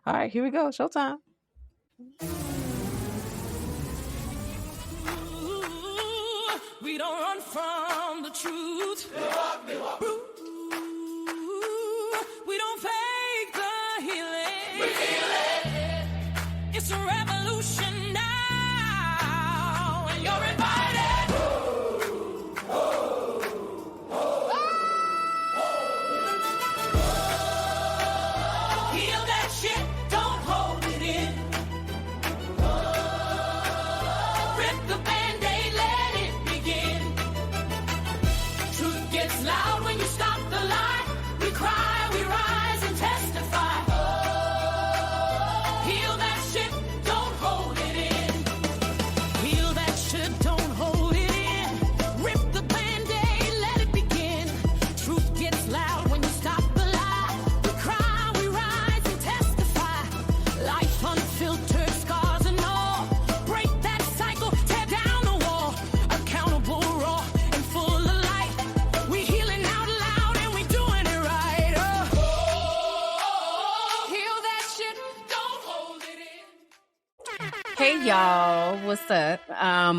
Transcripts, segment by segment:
All right, here we go. Showtime. We don't run from the truth. We don't fake the healing. We heal it. It's a revolution now, and you're invited. Heal that shit, don't hold it in. Rip the Band-Aid, let it begin. Truth gets loud when you stop the lie. We cry, we rise and testify. Heal that shit, don't hold it in. Heal that shit, don't hold it in. Rip the Band-Aid, let it begin. Truth gets loud when you stop the lie. We cry, we rise and testify. Life unfiltered, scars and all. Break that cycle, tear down the wall. Accountable, raw, and full of light. We healing out loud and we doing it right. Heal that shit, don't hold it in. Hey y'all, what's up?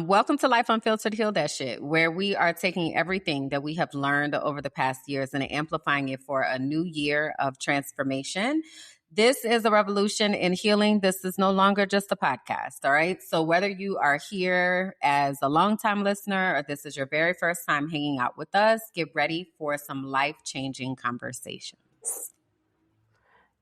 Welcome to Life Unfiltered, Heal That Shit, where we are taking everything that we have learned over the past years and amplifying it for a new year of transformation. This is a revolution in healing. This is no longer just a podcast, all right? So whether you are here as a longtime listener or this is your very first time hanging out with us, get ready for some life-changing conversations.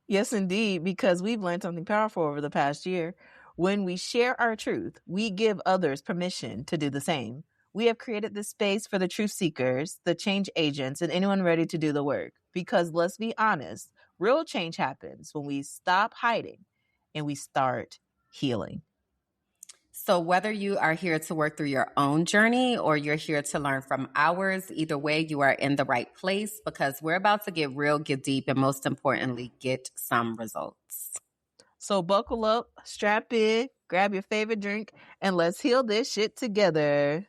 Yes, indeed, because we've learned something powerful over the past year. When we share our truth, we give others permission to do the same. We have created this space for the truth seekers, the change agents, and anyone ready to do the work. Because let's be honest, real change happens when we stop hiding and we start healing. So whether you are here to work through your own journey or you're here to learn from ours, either way, you are in the right place because we're about to get real, get deep, and most importantly, get some results. So buckle up, strap in, grab your favorite drink, and let's heal this shit together.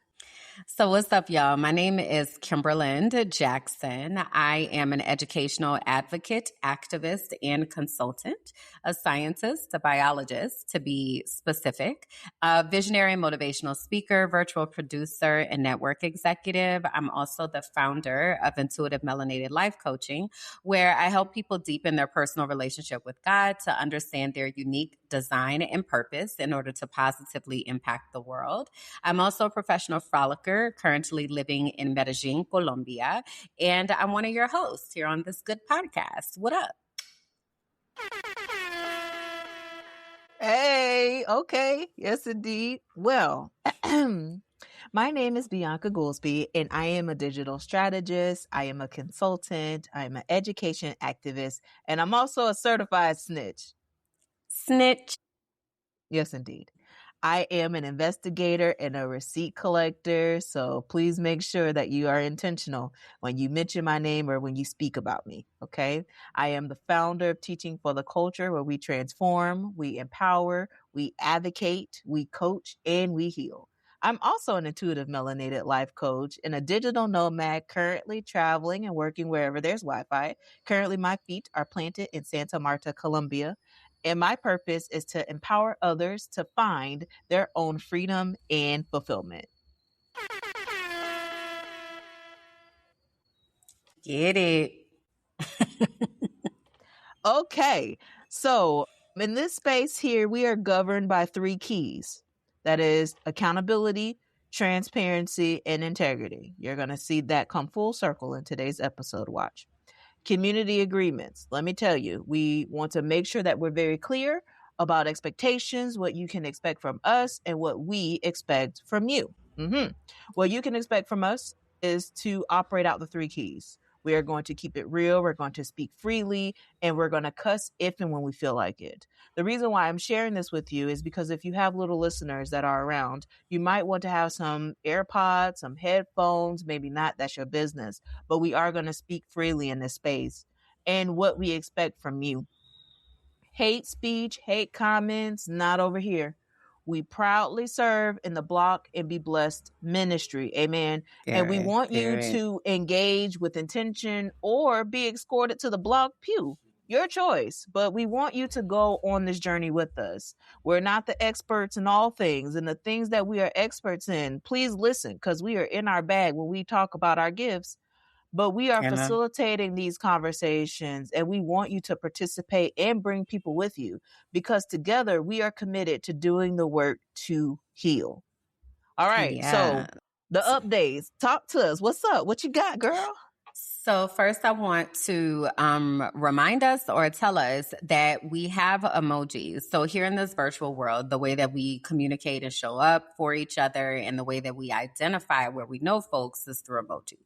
So what's up, y'all? My name is Kimberland Jackson. I am an educational advocate, activist, and consultant, a scientist, a biologist, to be specific, a visionary and motivational speaker, virtual producer, and network executive. I'm also the founder of Intuitive Melanated Life Coaching, where I help people deepen their personal relationship with God to understand their unique design and purpose in order to positively impact the world. I'm also a professional frolicker, currently living in Medellin, Colombia, and I'm one of your hosts here on this good podcast. What up? Hey, okay. Yes, indeed. Well, my name is Bianca Goolsby, and I am a digital strategist. I am a consultant. I am an education activist, and I'm also a certified snitch. Snitch. Yes, indeed. I am an investigator and a receipt collector, so please make sure that you are intentional when you mention my name or when you speak about me, okay? I am the founder of Teaching for the Culture, where we transform, we empower, we advocate, we coach, and we heal. I'm also an intuitive melanated life coach and a digital nomad currently traveling and working wherever there's Wi-Fi. Currently, my feet are planted in Santa Marta, Colombia. And my purpose is to empower others to find their own freedom and fulfillment. Get it. Okay, so in this space here, we are governed by 3 keys. That is accountability, transparency, and integrity. You're going to see that come full circle in today's episode. Watch. Community agreements. Let me tell you, we want to make sure that we're very clear about expectations, what you can expect from us, and what we expect from you. What you can expect from us is to operate out the 3 keys. We are going to keep it real. We're going to speak freely, and we're going to cuss if and when we feel like it. The reason why I'm sharing this with you is because if you have little listeners that are around, you might want to have some AirPods, some headphones, maybe not, that's your business, but we are going to speak freely in this space and what we expect from you. Hate speech, hate comments, not over here. We proudly serve in the Block and Be Blessed ministry. Amen. And we want you to engage with intention or be escorted to the block pew. Your choice, but we want you to go on this journey with us. We're not the experts in all things, and the things that we are experts in, please listen, because we are in our bag when we talk about our gifts. But we are Amen. facilitating these conversations, and we want you to participate and bring people with you, because together we are committed to doing the work to heal. All right. Yeah. So the updates, talk to us. What's up? What you got, girl? So first I want to remind us or tell us that we have emojis. So here in this virtual world, the way that we communicate and show up for each other and the way that we identify where we know folks is through emojis.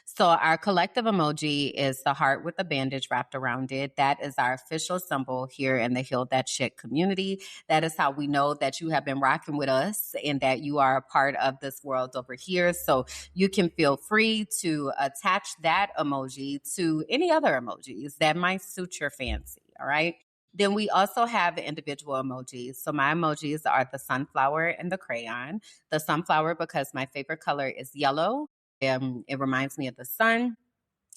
So our collective emoji is the heart with a bandage wrapped around it. That is our official symbol here in the Heal That Shit community. That is how we know that you have been rocking with us and that you are a part of this world over here. So you can feel free to attach that emoji to any other emojis that might suit your fancy. All right. Then we also have individual emojis. So my emojis are the sunflower and the crayon. The sunflower because my favorite color is yellow. It reminds me of the sun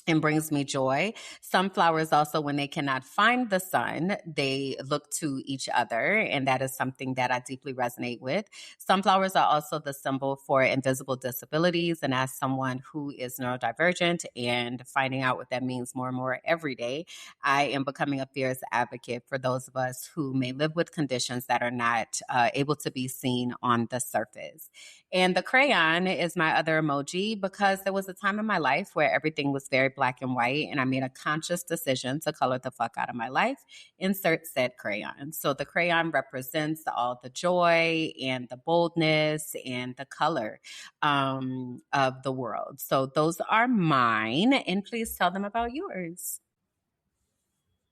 and brings me joy. Sunflowers also, when they cannot find the sun, they look to each other. And that is something that I deeply resonate with. Sunflowers are also the symbol for invisible disabilities. And as someone who is neurodivergent and finding out what that means more and more every day, I am becoming a fierce advocate for those of us who may live with conditions that are not able to be seen on the surface. And the crayon is my other emoji because there was a time in my life where everything was very black and white, and I made a conscious decision to color the fuck out of my life. Insert said crayon. So the crayon represents all the joy and the boldness and the color of the world. So those are mine, and please tell them about yours.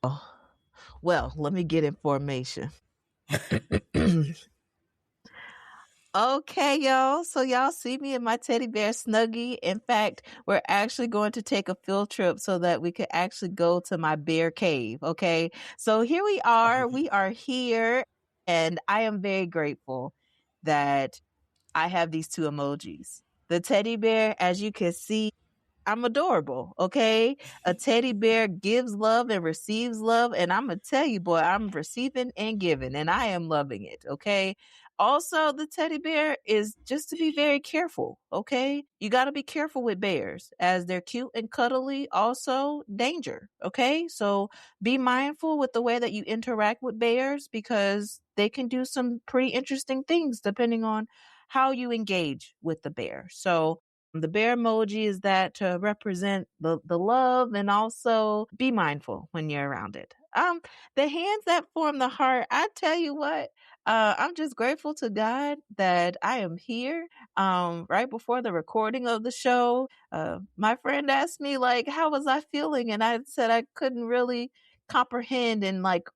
Oh, well, let me get information. Okay, y'all. So y'all see me in my teddy bear snuggie. In fact, we're actually going to take a field trip so that we could actually go to my bear cave. Okay. So here we are. We are here. And I am very grateful that I have these two emojis. The teddy bear, as you can see, I'm adorable, okay? A teddy bear gives love and receives love. And I'm going to tell you, boy, I'm receiving and giving, and I am loving it, okay? Also, the teddy bear is just to be very careful, okay? You got to be careful with bears as they're cute and cuddly, also danger, okay? So be mindful with the way that you interact with bears because they can do some pretty interesting things depending on how you engage with the bear. So the bear emoji is that to represent the love and also be mindful when you're around it. The hands that form the heart, I tell you what, I'm just grateful to God that I am here. Right before the recording of the show, my friend asked me like, how was I feeling? And I said I couldn't really comprehend and like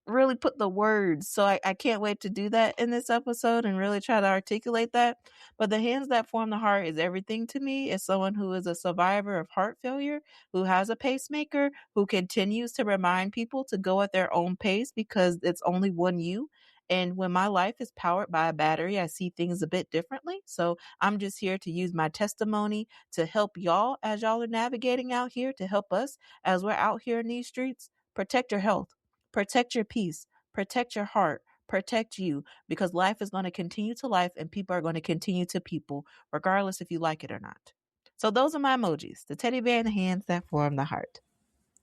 really put the words. So I can't wait to do that in this episode and really try to articulate that. But the hands that form the heart is everything to me. As someone who is a survivor of heart failure, who has a pacemaker, who continues to remind people to go at their own pace because it's only one you. And when my life is powered by a battery, I see things a bit differently. So I'm just here to use my testimony to help y'all as y'all are navigating out here, to help us as we're out here in these streets. Protect your health. Protect your peace, protect your heart, protect you, because life is going to continue to life and people are going to continue to people, regardless if you like it or not. So those are my emojis, the teddy bear and the hands that form the heart.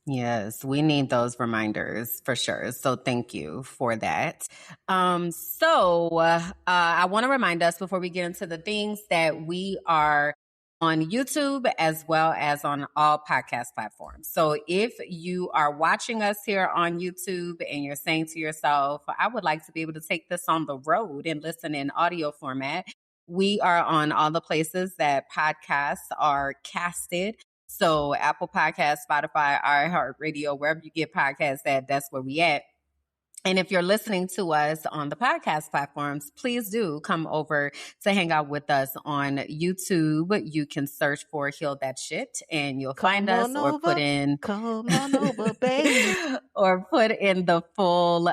Yes, we need those reminders for sure. So thank you for that. I want to remind us before we get into the things that we are on YouTube as well as on all podcast platforms. So if you are watching us here on YouTube and you're saying to yourself, I would like to be able to take this on the road and listen in audio format, we are on all the places that podcasts are casted. So Apple Podcasts, Spotify, iHeartRadio, wherever you get podcasts at, that's where we at. And if you're listening to us on the podcast platforms, please do come over to hang out with us on YouTube. You can search for Heal That Shit and you'll find us or put in Come on over, baby. or put in the full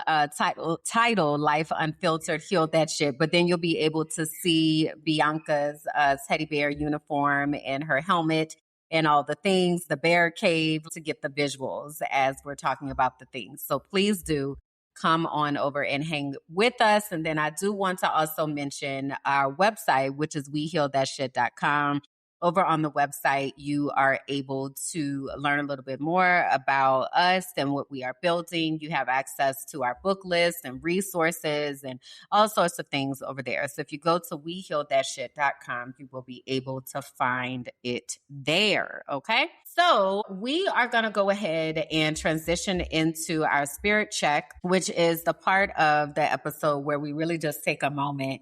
title Life Unfiltered Heal That Shit. But then you'll be able to see Bianca's teddy bear uniform and her helmet and all the things, the bear cave, to get the visuals as we're talking about the things. So please do come on over and hang with us. And then I do want to also mention our website, which is wehealthatshit.com. Over on the website, you are able to learn a little bit more about us and what we are building. You have access to our book list and resources and all sorts of things over there. So if you go to wehealthatshit.com, you will be able to find it there. Okay. So we are going to go ahead and transition into our spirit check, which is the part of the episode where we really just take a moment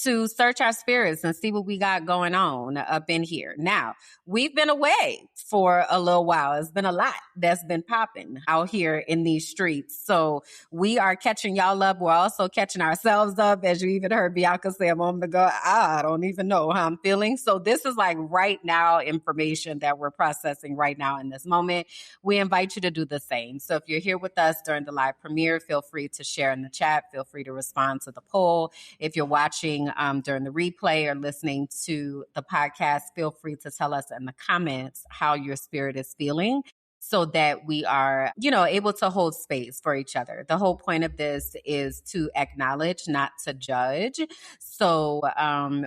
to search our spirits and see what we got going on up in here. Now, we've been away for a little while. It's been a lot that's been popping out here in these streets. So we are catching y'all up. We're also catching ourselves up. As you even heard Bianca say a moment ago, I don't even know how I'm feeling. So this is like right now information that we're processing right now in this moment. We invite you to do the same. So if you're here with us during the live premiere, feel free to share in the chat. Feel free to respond to the poll. If you're watching during the replay or listening to the podcast, feel free to tell us in the comments how your spirit is feeling so that we are, able to hold space for each other. The whole point of this is to acknowledge, not to judge. So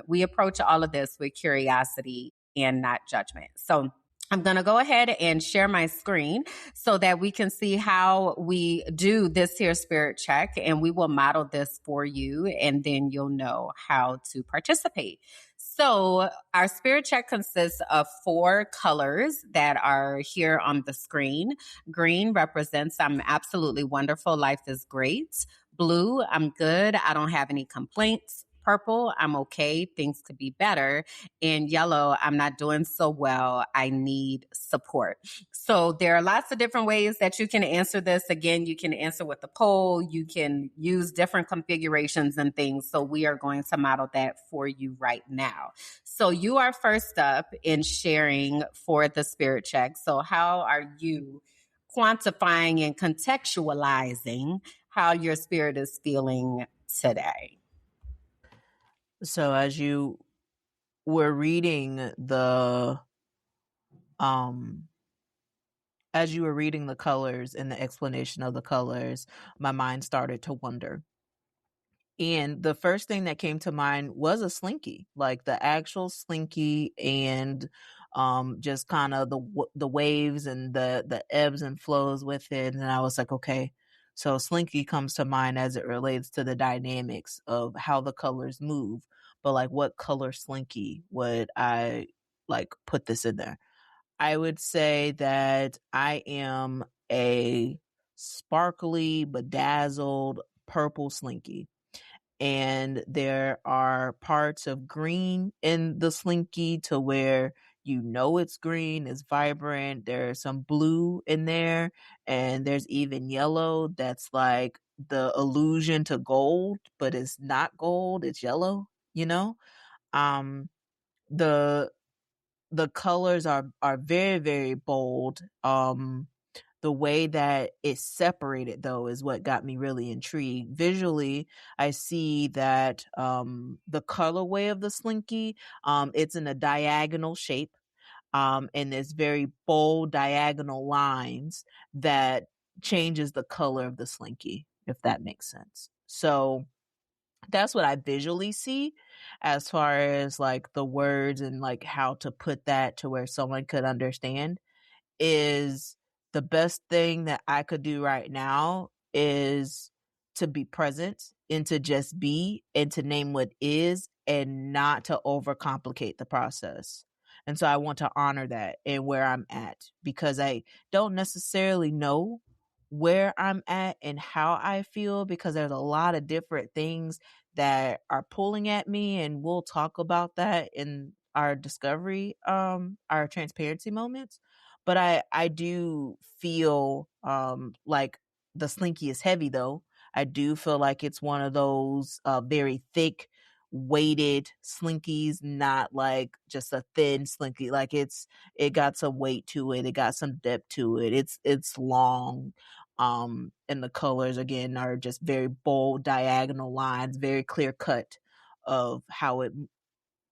we approach all of this with curiosity and not judgment. So I'm going to go ahead and share my screen so that we can see how we do this here spirit check, and we will model this for you, and then you'll know how to participate. So our spirit check consists of 4 colors that are here on the screen. Green represents I'm absolutely wonderful. Life is great. Blue, I'm good. I don't have any complaints. Purple, I'm okay. Things could be better. And yellow, I'm not doing so well. I need support. So there are lots of different ways that you can answer this. Again, you can answer with the poll. You can use different configurations and things. So we are going to model that for you right now. So you are first up in sharing for the spirit check. So how are you quantifying and contextualizing how your spirit is feeling today? So as you were reading the colors and the explanation of the colors, my mind started to wonder. And the first thing that came to mind was a slinky, like the actual slinky, and just kind of the waves and the ebbs and flows with it. And I was like, okay, so slinky comes to mind as it relates to the dynamics of how the colors move. But like, what color slinky would I like put this in there? I would say that I am a sparkly, bedazzled purple slinky. And there are parts of green in the slinky to where it's green, it's vibrant. There's some blue in there, and there's even yellow that's like the illusion to gold, but it's not gold, it's yellow, Um the the colors are very, very bold. The way that it's separated, though, is what got me really intrigued. Visually, I see that the colorway of the slinky, it's in a diagonal shape, and there's very bold diagonal lines that changes the color of the slinky, if that makes sense. So that's what I visually see as far as like the words and like how to put that to where someone could understand. Is the best thing that I could do right now is to be present and to just be and to name what is and not to overcomplicate the process. And so I want to honor that and where I'm at, because I don't necessarily know where I'm at and how I feel, because there's a lot of different things that are pulling at me, and we'll talk about that in our discovery, our transparency moments. But I do feel like the slinky is heavy, though. I do feel like it's one of those very thick, weighted slinkies, not like just a thin slinky. Like it got some weight to it. It got some depth to it. It's long. And the colors again are just very bold diagonal lines, very clear cut of how it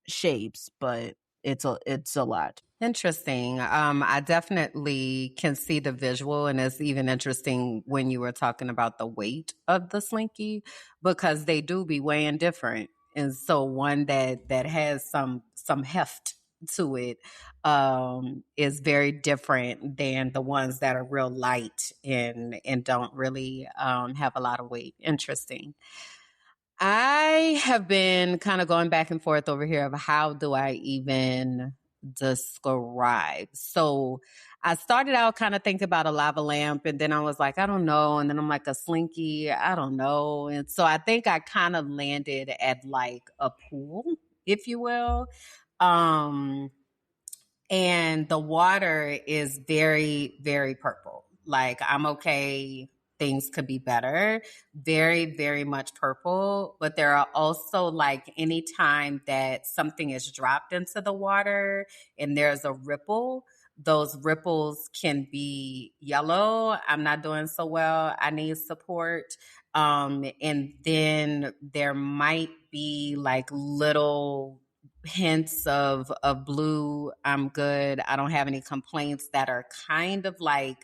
shapes. But it's a lot. Interesting. I definitely can see the visual, and it's even interesting when you were talking about the weight of the slinky, because they do be weighing different. And so one that has some heft to it is very different than the ones that are real light and don't really have a lot of weight. Interesting. I have been kind of going back and forth over here of how do I even describe. So I started out kind of thinking about a lava lamp, and then I was like, I don't know. And then I'm like, a slinky, I don't know. And so I think I kind of landed at like a pool, if you will. And the water is very, very purple. Like, I'm okay. Things could be better. Very, very much purple. But there are also, like, anytime that something is dropped into the water and there's a ripple, those ripples can be yellow. I'm not doing so well. I need support. And then there might be like little hints of blue. I'm good. I don't have any complaints, that are kind of like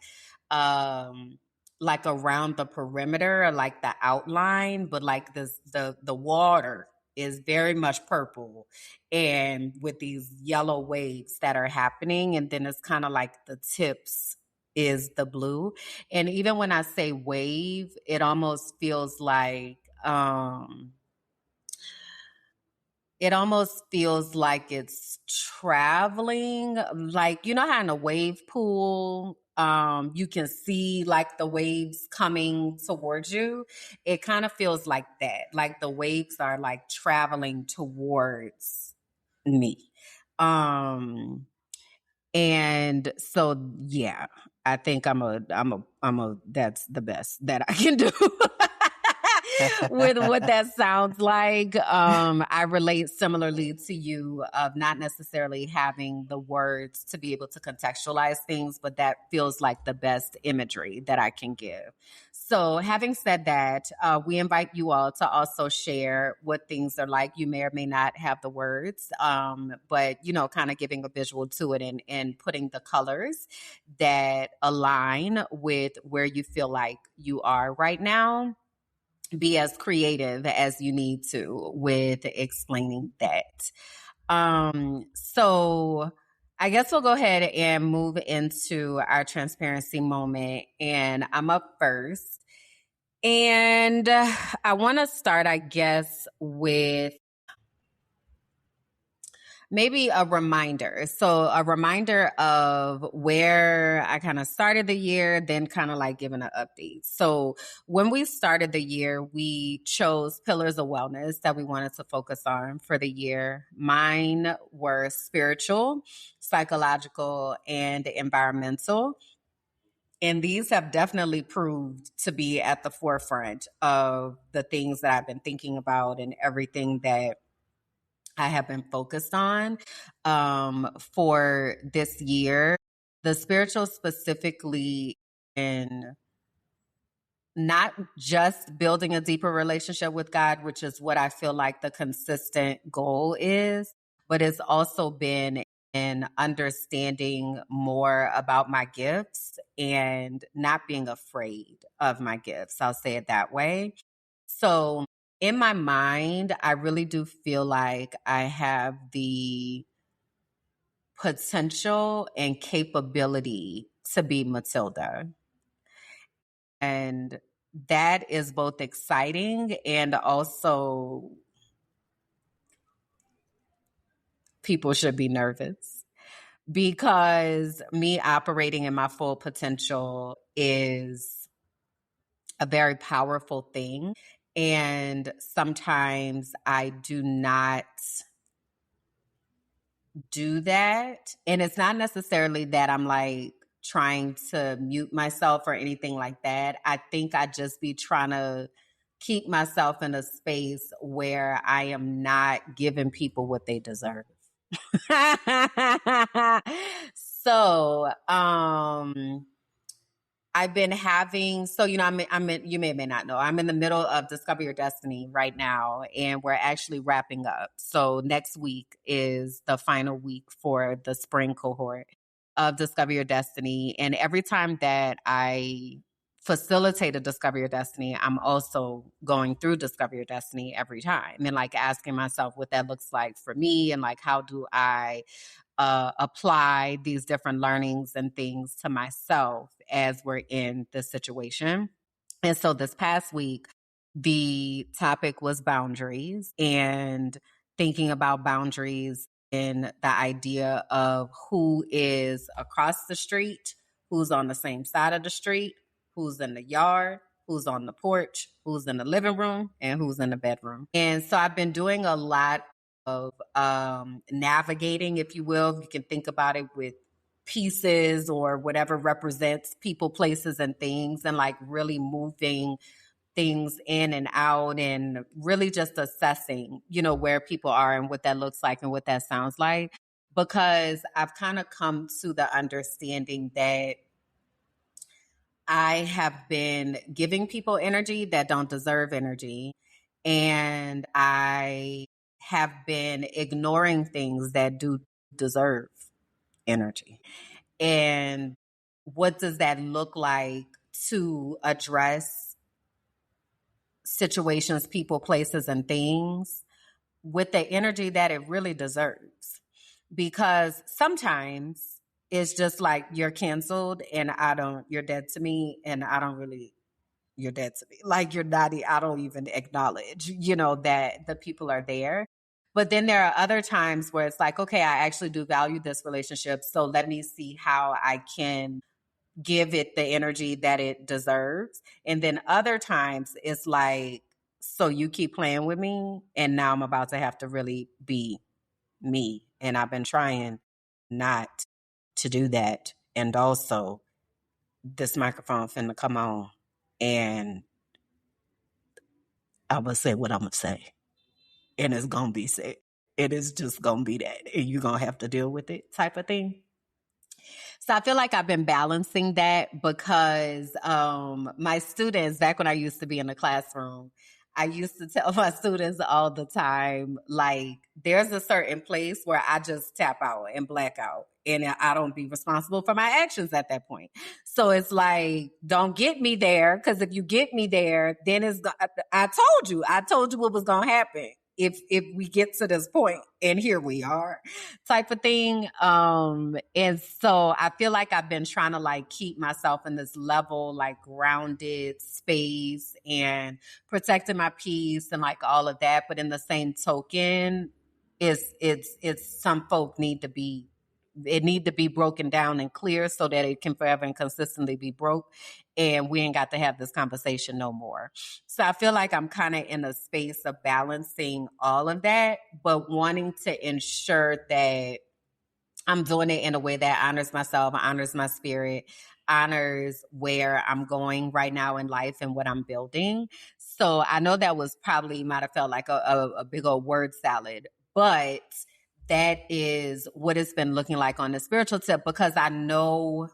around the perimeter or like the outline, but like this the water is very much purple and with these yellow waves that are happening, and then it's kind of like the tips is the blue. And even when I say wave, it almost feels like it's traveling. Like, you know how in a wave pool, you can see like the waves coming towards you. It kind of feels like that. Like the waves are like traveling towards me. And so, yeah, I think that's the best that I can do. With what that sounds like. I relate similarly to you of not necessarily having the words to be able to contextualize things, but that feels like the best imagery that I can give. So having said that, we invite you all to also share what things are like. You may or may not have the words, but, you know, kind of giving a visual to it and putting the colors that align with where you feel like you are right now. Be as creative as you need to with explaining that. So I guess we'll go ahead and move into our transparency moment. And I'm up first. And I want to start, I guess, with maybe a reminder. So a reminder of where I kind of started the year, then kind of like giving an update. So when we started the year, we chose pillars of wellness that we wanted to focus on for the year. Mine were spiritual, psychological, and environmental. And these have definitely proved to be at the forefront of the things that I've been thinking about and everything that I have been focused on for this year. The spiritual specifically in not just building a deeper relationship with God, which is what I feel like the consistent goal is, but it's also been in understanding more about my gifts and not being afraid of my gifts. I'll say it that way. So in my mind, I really do feel like I have the potential and capability to be Matilda. And that is both exciting and also people should be nervous, because me operating in my full potential is a very powerful thing. And sometimes I do not do that. And it's not necessarily that I'm like trying to mute myself or anything like that. I think I just be trying to keep myself in a space where I am not giving people what they deserve. So, I've been having, so, you you may or may not know, I'm in the middle of Discover Your Destiny right now, and we're actually wrapping up. So next week is the final week for the spring cohort of Discover Your Destiny. And every time that I facilitate a Discover Your Destiny, I'm also going through Discover Your Destiny every time and like asking myself what that looks like for me, and like, how do I apply these different learnings and things to myself as we're in this situation. And so this past week, the topic was boundaries, and thinking about boundaries in the idea of who is across the street, who's on the same side of the street, who's in the yard, who's on the porch, who's in the living room, and who's in the bedroom. And so I've been doing a lot of navigating, if you will. You can think about it with pieces or whatever represents people, places, and things, and like really moving things in and out, and really just assessing, where people are and what that looks like and what that sounds like. Because I've kind of come to the understanding that I have been giving people energy that don't deserve energy, and I have been ignoring things that do deserve energy. And what does that look like to address situations, people, places, and things with the energy that it really deserves? Because sometimes it's just like, you're canceled and you're dead to me, and you're dead to me. Like, you're not, I don't even acknowledge, that the people are there. But then there are other times where it's like, okay, I actually do value this relationship, so let me see how I can give it the energy that it deserves. And then other times it's like, so you keep playing with me, and now I'm about to have to really be me. And I've been trying not to do that. And also, this microphone finna come on, and I'm going to say what I'm going to say. And it's going to be said. It is just going to be that. And you're going to have to deal with it, type of thing. So I feel like I've been balancing that, because my students, back when I used to be in the classroom, I used to tell my students all the time, like, there's a certain place where I just tap out and black out, and I don't be responsible for my actions at that point. So it's like, don't get me there, because if you get me there, then I told you what was going to happen if we get to this point, and here we are, type of thing. And so I feel like I've been trying to like keep myself in this level, like grounded space, and protecting my peace and like all of that. But in the same token, it's some folk need to be broken down and clear, so that it can forever and consistently be broke, and we ain't got to have this conversation no more. So I feel like I'm kind of in a space of balancing all of that, but wanting to ensure that I'm doing it in a way that honors myself, honors my spirit, honors where I'm going right now in life and what I'm building. So I know that might have felt like a big old word salad, but that is what it's been looking like on the spiritual tip, because I know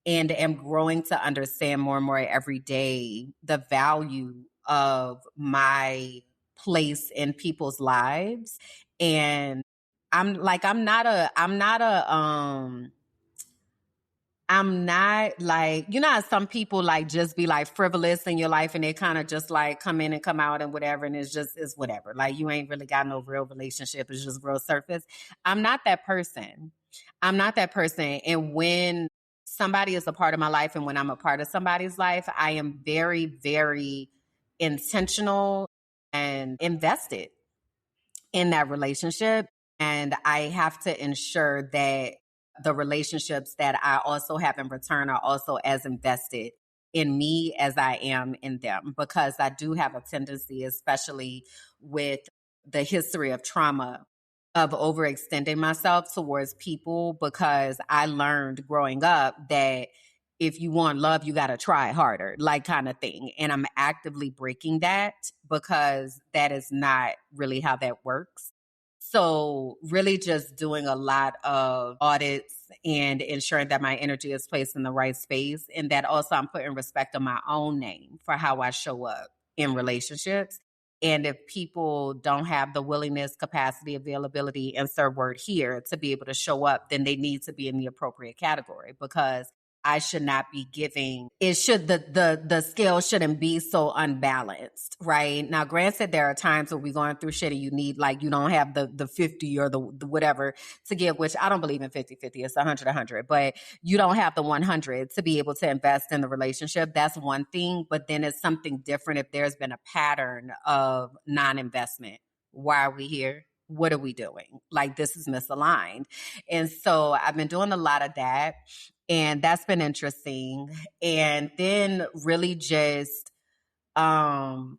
and am growing to understand more and more every day the value of my place in people's lives. And I'm not like, how some people like just be like frivolous in your life, and they kind of just like come in and come out and whatever, and it's whatever. Like, you ain't really got no real relationship. It's just real surface. I'm not that person. And when somebody is a part of my life, and when I'm a part of somebody's life, I am very, very intentional and invested in that relationship. And I have to ensure that the relationships that I also have in return are also as invested in me as I am in them, because I do have a tendency, especially with the history of trauma, of overextending myself towards people, because I learned growing up that if you want love, you got to try harder, like, kind of thing. And I'm actively breaking that, because that is not really how that works. So really just doing a lot of audits and ensuring that my energy is placed in the right space. And that also I'm putting respect on my own name for how I show up in relationships. And if people don't have the willingness, capacity, availability, insert word here, to be able to show up, then they need to be in the appropriate category, because I should not be giving. It should, the scale shouldn't be so unbalanced, right? Now, granted, there are times where we're going through shit and you need, like, you don't have the 50 or the whatever to give, which I don't believe in 50-50. It's 100-100, but you don't have the 100 to be able to invest in the relationship. That's one thing, but then it's something different if there's been a pattern of non-investment. Why are we here? What are we doing? Like, this is misaligned. And so I've been doing a lot of that. And that's been interesting. And then really just calling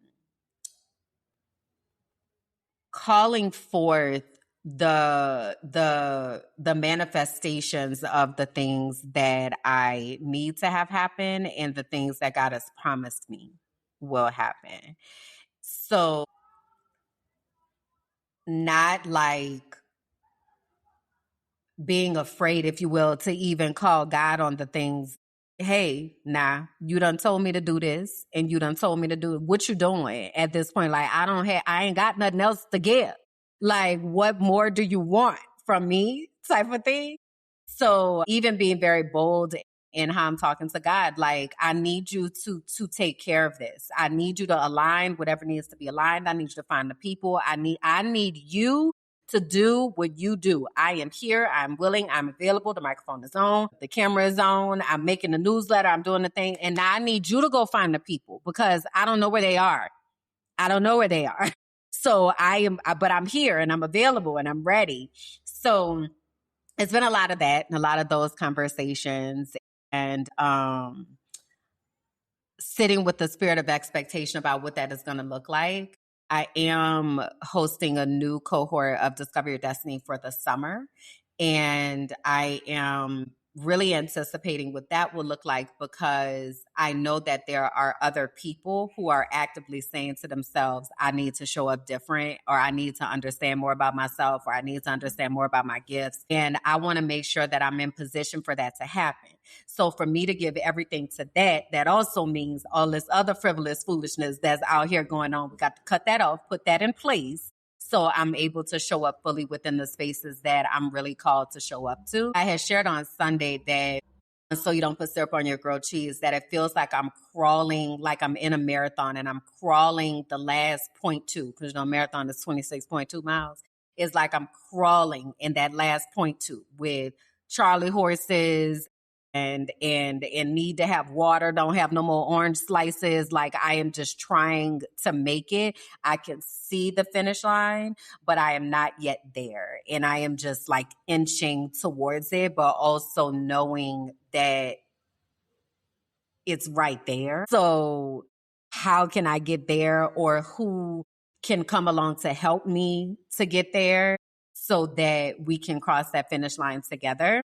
forth the manifestations of the things that I need to have happen and the things that God has promised me will happen. So not like being afraid, if you will, to even call God on the things. Hey, nah, you done told me to do this and you done told me to do it. What you doing at this point? Like, I ain't got nothing else to give. Like, what more do you want from me, type of thing? So even being very bold in how I'm talking to God, like, I need you to take care of this. I need you to align whatever needs to be aligned. I need you to find the people. I need you to do what you do. I am here. I'm willing. I'm available. The microphone is on. The camera is on. I'm making the newsletter. I'm doing the thing. And now I need you to go find the people, because I don't know where they are. I don't know where they are. So but I'm here and I'm available and I'm ready. So it's been a lot of that and a lot of those conversations, and sitting with the spirit of expectation about what that is going to look like. I am hosting a new cohort of Discover Your Destiny for the summer. And I am really anticipating what that will look like, because I know that there are other people who are actively saying to themselves, I need to show up different, or I need to understand more about myself, or I need to understand more about my gifts. And I want to make sure that I'm in position for that to happen. So for me to give everything to that also means all this other frivolous foolishness that's out here going on. We got to cut that off, put that in place, so I'm able to show up fully within the spaces that I'm really called to show up to. I had shared on Sunday that, so you don't put syrup on your grilled cheese, that it feels like I'm crawling, like I'm in a marathon and I'm crawling the last 0.2, because marathon is 26.2 miles. It's like I'm crawling in that last 0.2 with Charlie horses and need to have water, don't have no more orange slices. Like, I am just trying to make it. I can see the finish line, but I am not yet there. And I am just like inching towards it, but also knowing that it's right there. So how can I get there, or who can come along to help me to get there so that we can cross that finish line together?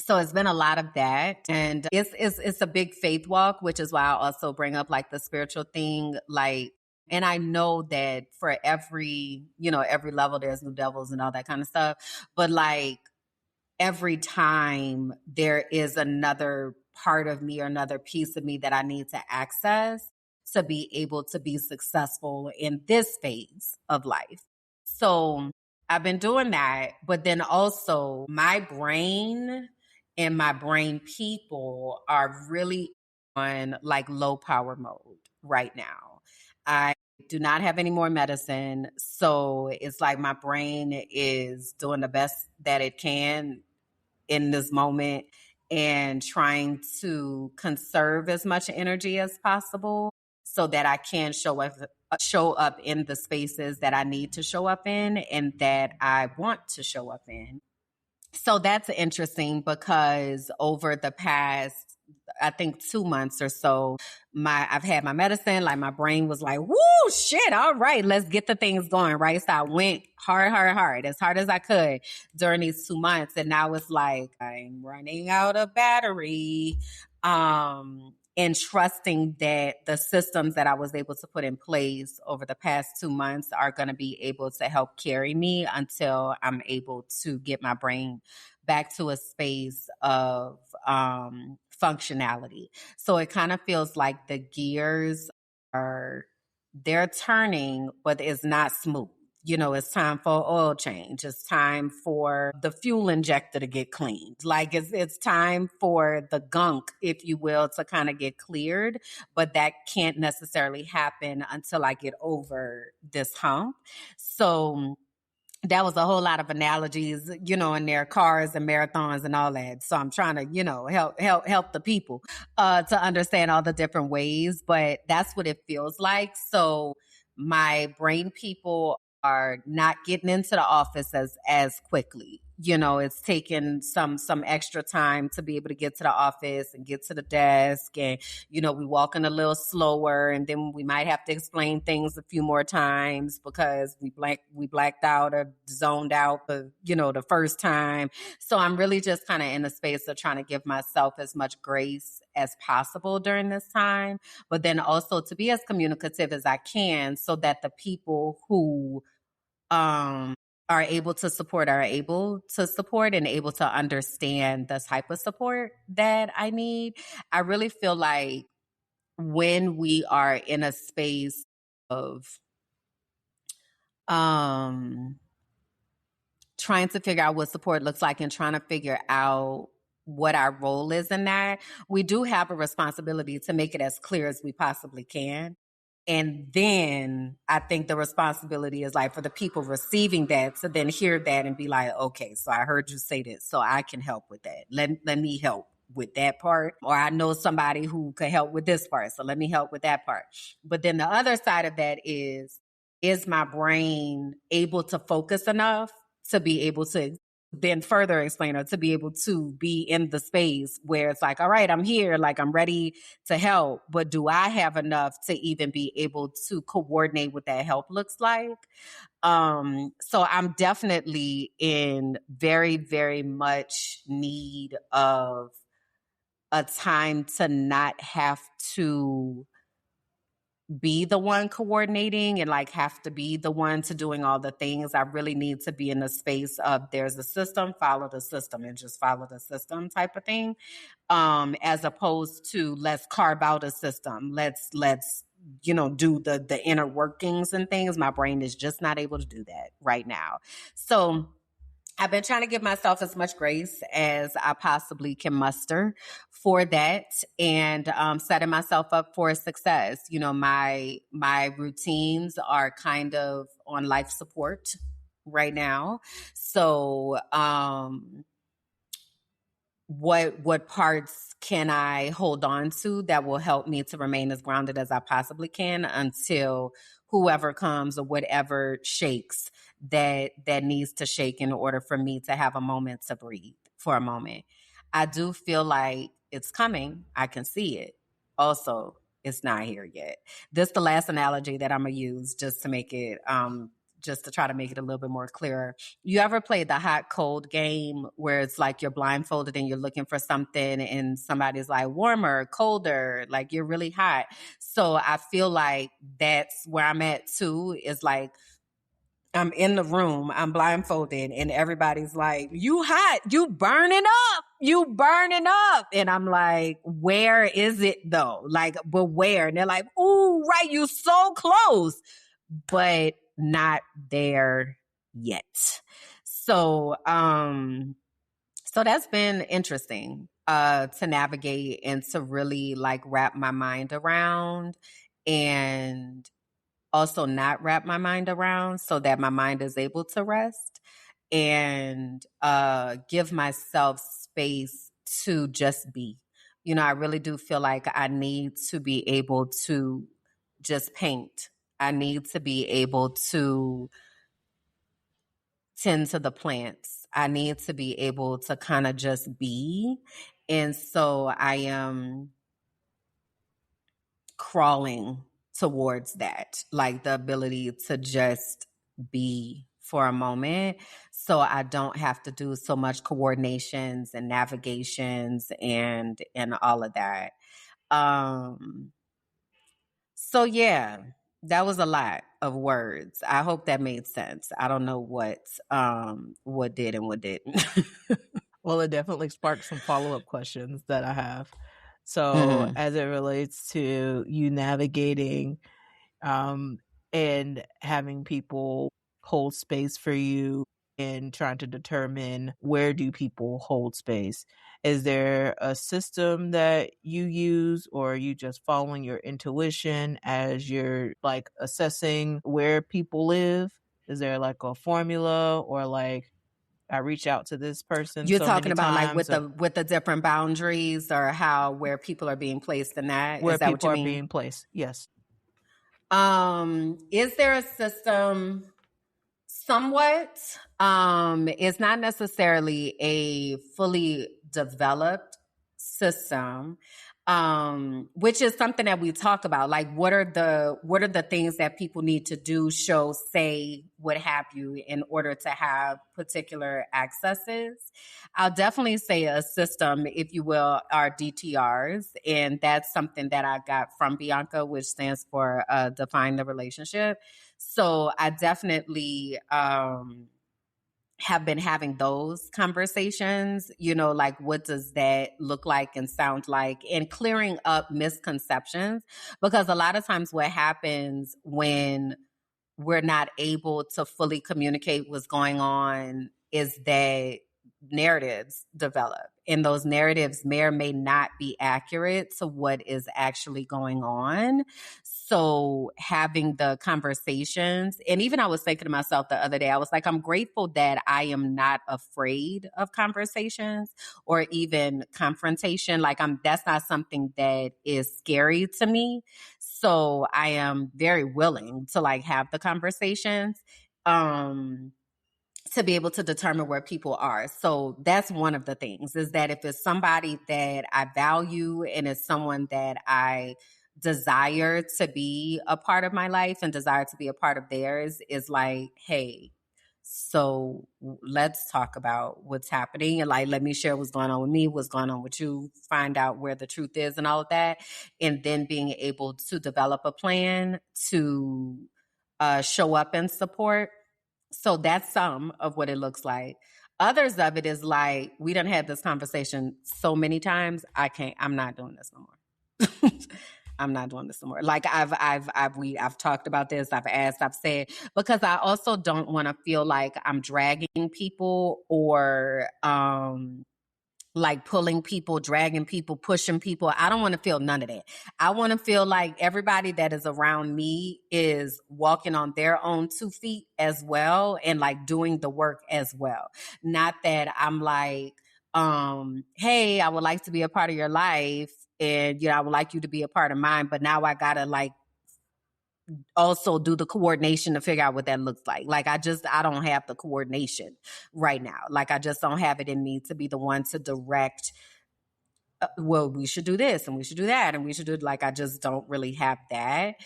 So it's been a lot of that. And it's a big faith walk, which is why I also bring up like the spiritual thing. Like, and I know that for every level, there's new devils and all that kind of stuff. But like, every time there is another part of me or another piece of me that I need to access to be able to be successful in this phase of life. So I've been doing that, but then also my brain and my brain people are really on like low power mode right now. I do not have any more medicine. So it's like my brain is doing the best that it can in this moment and trying to conserve as much energy as possible so that I can show up in the spaces that I need to show up in and that I want to show up in. So that's interesting, because over the past, I think 2 months or so, I've had my medicine, like my brain was like, woo, shit, all right, let's get the things going, right? So I went hard, as hard as I could during these 2 months. And now it's like, I'm running out of battery. and trusting that the systems that I was able to put in place over the past 2 months are going to be able to help carry me until I'm able to get my brain back to a space of functionality. So it kind of feels like the gears they're turning, but it's not smooth. It's time for oil change. It's time for the fuel injector to get cleaned. Like it's time for the gunk, if you will, to kind of get cleared. But that can't necessarily happen until I get over this hump. So that was a whole lot of analogies, in their cars and marathons and all that. So I'm trying to, help the people to understand all the different ways, but that's what it feels like. So my brain people are not getting into the office as quickly. It's taking some extra time to be able to get to the office and get to the desk, and we walking a little slower, and then we might have to explain things a few more times because we blacked out or zoned out the first time. So I'm really just kind of in a space of trying to give myself as much grace as possible during this time, but then also to be as communicative as I can so that the people who are able to support and able to understand the type of support that I need. I really feel like when we are in a space of trying to figure out what support looks like and trying to figure out what our role is in that, we do have a responsibility to make it as clear as we possibly can. And then I think the responsibility is like for the people receiving that to then hear that and be like, okay, so I heard you say this, so I can help with that. Let me help with that part. Or I know somebody who could help with this part, so let me help with that part. But then the other side of that is my brain able to focus enough to be able to then further explain, or to be able to be in the space where it's like, all right, I'm here, like I'm ready to help, but do I have enough to even be able to coordinate what that help looks like? So I'm definitely in very, very much need of a time to not have to be the one coordinating and like have to be the one to doing all the things. I really need to be in the space of there's a system, follow the system and just follow the system type of thing. As opposed to let's carve out a system. Let's do the inner workings and things. My brain is just not able to do that right now. So I've been trying to give myself as much grace as I possibly can muster for that, and setting myself up for success. My routines are kind of on life support right now. So what parts can I hold on to that will help me to remain as grounded as I possibly can until whoever comes or whatever shakes that needs to shake in order for me to have a moment to breathe for a moment. I do feel like it's coming. I can see it. Also, it's not here yet. This is the last analogy that I'm going to use just to make it just to try to make it a little bit more clearer. You ever played the hot cold game where it's like you're blindfolded and you're looking for something and somebody's like warmer, colder, like you're really hot. So I feel like that's where I'm at too, is like I'm in the room, I'm blindfolded, and everybody's like, you hot, you burning up. And I'm like, where is it though? Like, but where? And they're like, ooh, right, you so close, but not there yet. So, so that's been interesting to navigate and to really like wrap my mind around, and also not wrap my mind around so that my mind is able to rest, and give myself space to just be. I really do feel like I need to be able to just paint. I need to be able to tend to the plants. I need to be able to kind of just be. And so I am crawling towards that, like the ability to just be for a moment, so I don't have to do so much coordinations and navigations and all of that. So yeah, that was a lot of words. I hope that made sense. I don't know what did and what didn't. Well, it definitely sparked some follow-up questions that I have. So, Mhm. as it relates to you navigating and having people hold space for you and trying to determine where do people hold space, is there a system that you use, or are you just following your intuition as you're like assessing where people live? Is there like a formula, or like I reach out to this person You're so talking many about like times, with the different boundaries or how where people are being placed in that? where Is that what people you are mean? being placed? Yes. Is there a system? Somewhat. It's not necessarily a fully developed system, which is something that we talk about. Like, what are the things that people need to do, show, say, what have you, in order to have particular accesses? I'll definitely say a system, if you will, are DTRs, and that's something that I got from Bianca, which stands for Define the Relationship. So I definitely have been having those conversations, like what does that look like and sound like, and clearing up misconceptions. Because a lot of times what happens when we're not able to fully communicate what's going on is that narratives develop, and those narratives may or may not be accurate to what is actually going on. So having the conversations, and even I was thinking to myself the other day, I was like, I'm grateful that I am not afraid of conversations or even confrontation. Like that's not something that is scary to me. So I am very willing to like have the conversations to be able to determine where people are. So that's one of the things, is that if it's somebody that I value and it's someone that I desire to be a part of my life and desire to be a part of theirs, is like, hey, so let's talk about what's happening, and like, let me share what's going on with me, what's going on with you, find out where the truth is and all of that. And then being able to develop a plan to show up and support. So that's some of what it looks like. Others of it is like, we done had this conversation so many times. I'm not doing this no more. I'm not doing this no more. Like I've talked about this. I've asked, I've said, because I also don't want to feel like I'm dragging people or, like pulling people, dragging people, pushing people. I don't want to feel none of that. I want to feel like everybody that is around me is walking on their own 2 feet as well, and like doing the work as well. Not that I'm like, hey, I would like to be a part of your life, and I would like you to be a part of mine, but now I gotta like also do the coordination to figure out what that looks like. Like I don't have the coordination right now. Like I just don't have it in me to be the one to direct, well, we should do this and we should do that and we should do, like, I just don't really have that.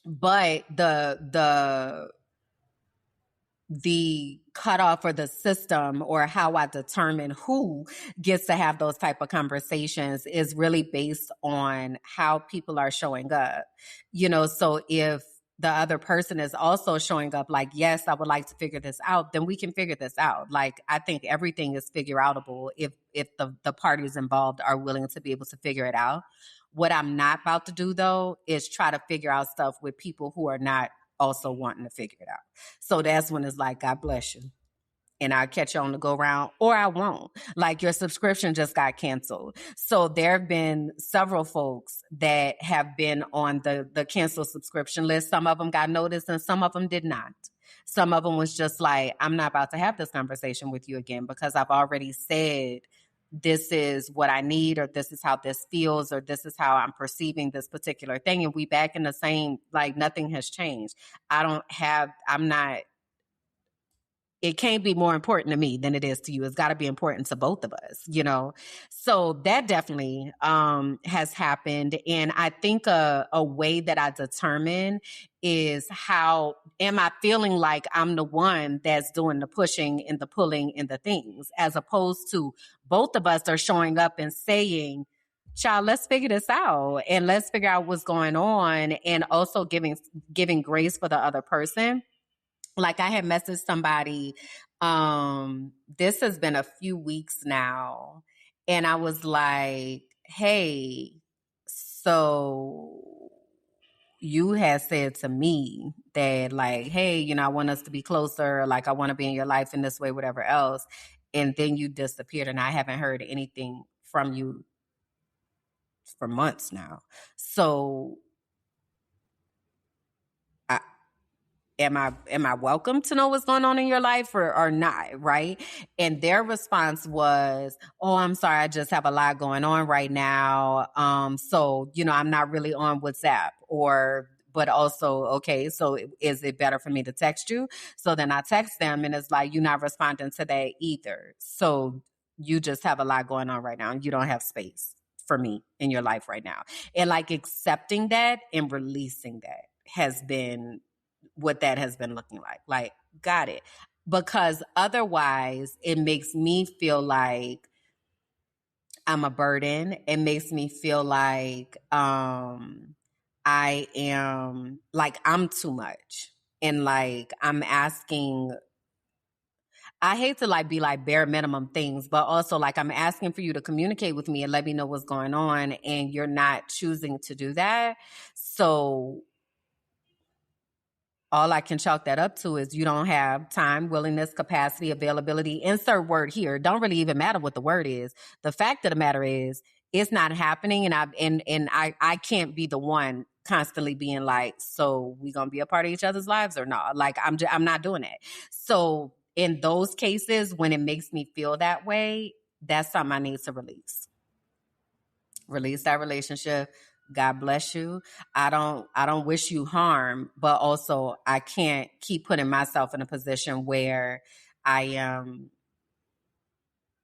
But the cutoff or the system or how I determine who gets to have those type of conversations is really based on how people are showing up. So if the other person is also showing up like, yes, I would like to figure this out, then we can figure this out. Like, I think everything is figure outable if the parties involved are willing to be able to figure it out. What I'm not about to do though is try to figure out stuff with people who are not also wanting to figure it out. So that's when it's like, God bless you. And I'll catch you on the go round, or I won't. Like, your subscription just got canceled. So there have been several folks that have been on the canceled subscription list. Some of them got noticed and some of them did not. Some of them was just like, I'm not about to have this conversation with you again because I've already said this is what I need, or this is how this feels, or this is how I'm perceiving this particular thing. And we back in the same, like nothing has changed. I'm not, it can't be more important to me than it is to you. It's got to be important to both of us, So that definitely has happened. And I think a way that I determine is, how am I feeling like I'm the one that's doing the pushing and the pulling and the things, as opposed to both of us are showing up and saying, child, let's figure this out and let's figure out what's going on, and also giving grace for the other person. Like I had messaged somebody, this has been a few weeks now, and I was like, hey, so you had said to me that like, hey, you know, I want us to be closer, like I want to be in your life in this way, whatever else. And then you disappeared and I haven't heard anything from you for months now. So I, am I welcome to know what's going on in your life or not, right? And their response was, oh, I'm sorry, I just have a lot going on right now. So, you know, I'm not really on WhatsApp, or but also, okay, so is it better for me to text you? So then I text them and it's like, you're not responding to that either. So you just have a lot going on right now and you don't have space for me in your life right now. And like accepting that and releasing that has been what that has been looking like. Like, got it. Because otherwise it makes me feel like I'm a burden. It makes me feel like I am like I'm too much. And like I'm asking, I hate to like be like bare minimum things, but also like I'm asking for you to communicate with me and let me know what's going on, and you're not choosing to do that. So all I can chalk that up to is you don't have time, willingness, capacity, availability. Insert word here. Don't really even matter what the word is. The fact of the matter is it's not happening, and I can't be the one constantly being like, so we gonna be a part of each other's lives or not? Like I'm not doing that. So in those cases, when it makes me feel that way, that's something I need to release. Release that relationship. God bless you. I don't wish you harm, but also I can't keep putting myself in a position where I am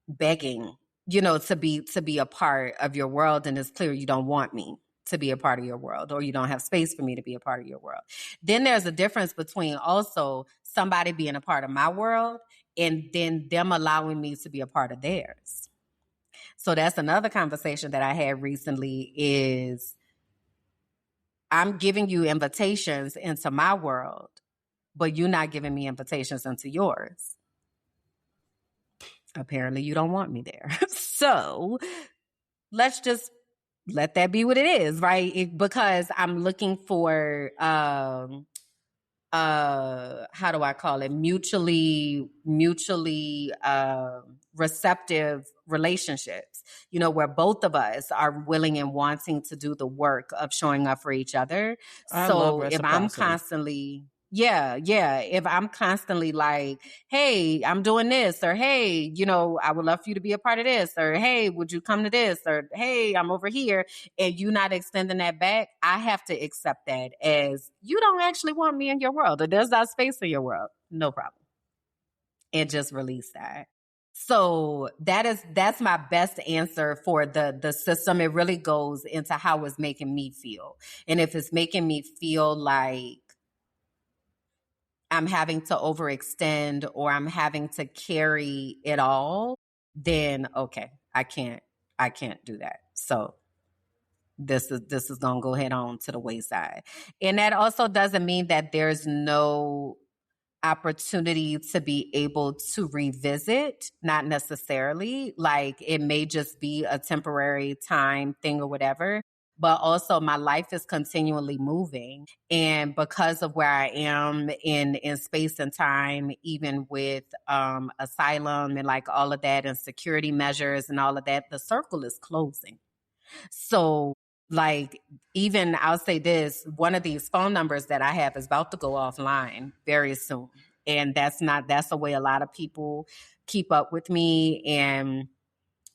begging, you know, to be a part of your world, and it's clear you don't want me to be a part of your world, or you don't have space for me to be a part of your world. Then there's a difference between also somebody being a part of my world and then them allowing me to be a part of theirs. So that's another conversation that I had recently is I'm giving you invitations into my world, but you're not giving me invitations into yours. Apparently you don't want me there. So let's just let that be what it is, right? Because I'm looking for how do I call it, mutually receptive relationships, you know, where both of us are willing and wanting to do the work of showing up for each other. I love So if I'm reciprocity. constantly if I'm constantly like, hey, I'm doing this, or hey, you know, I would love for you to be a part of this, or hey, would you come to this, or hey, I'm over here, and you not extending that back, I have to accept that as you don't actually want me in your world, or there's not space in your world. No problem. And just release that. So that's my best answer for the system. It really goes into how it's making me feel. And if it's making me feel like I'm having to overextend or I'm having to carry it all, then okay, I can't do that. So this is going to go head on to the wayside. And that also doesn't mean that there's no opportunity to be able to revisit, not necessarily. Like it may just be a temporary time thing or whatever. But also my life is continually moving. And because of where I am in space and time, even with asylum and like all of that and security measures and all of that, the circle is closing. So like, even I'll say this, one of these phone numbers that I have is about to go offline very soon. And that's a way a lot of people keep up with me and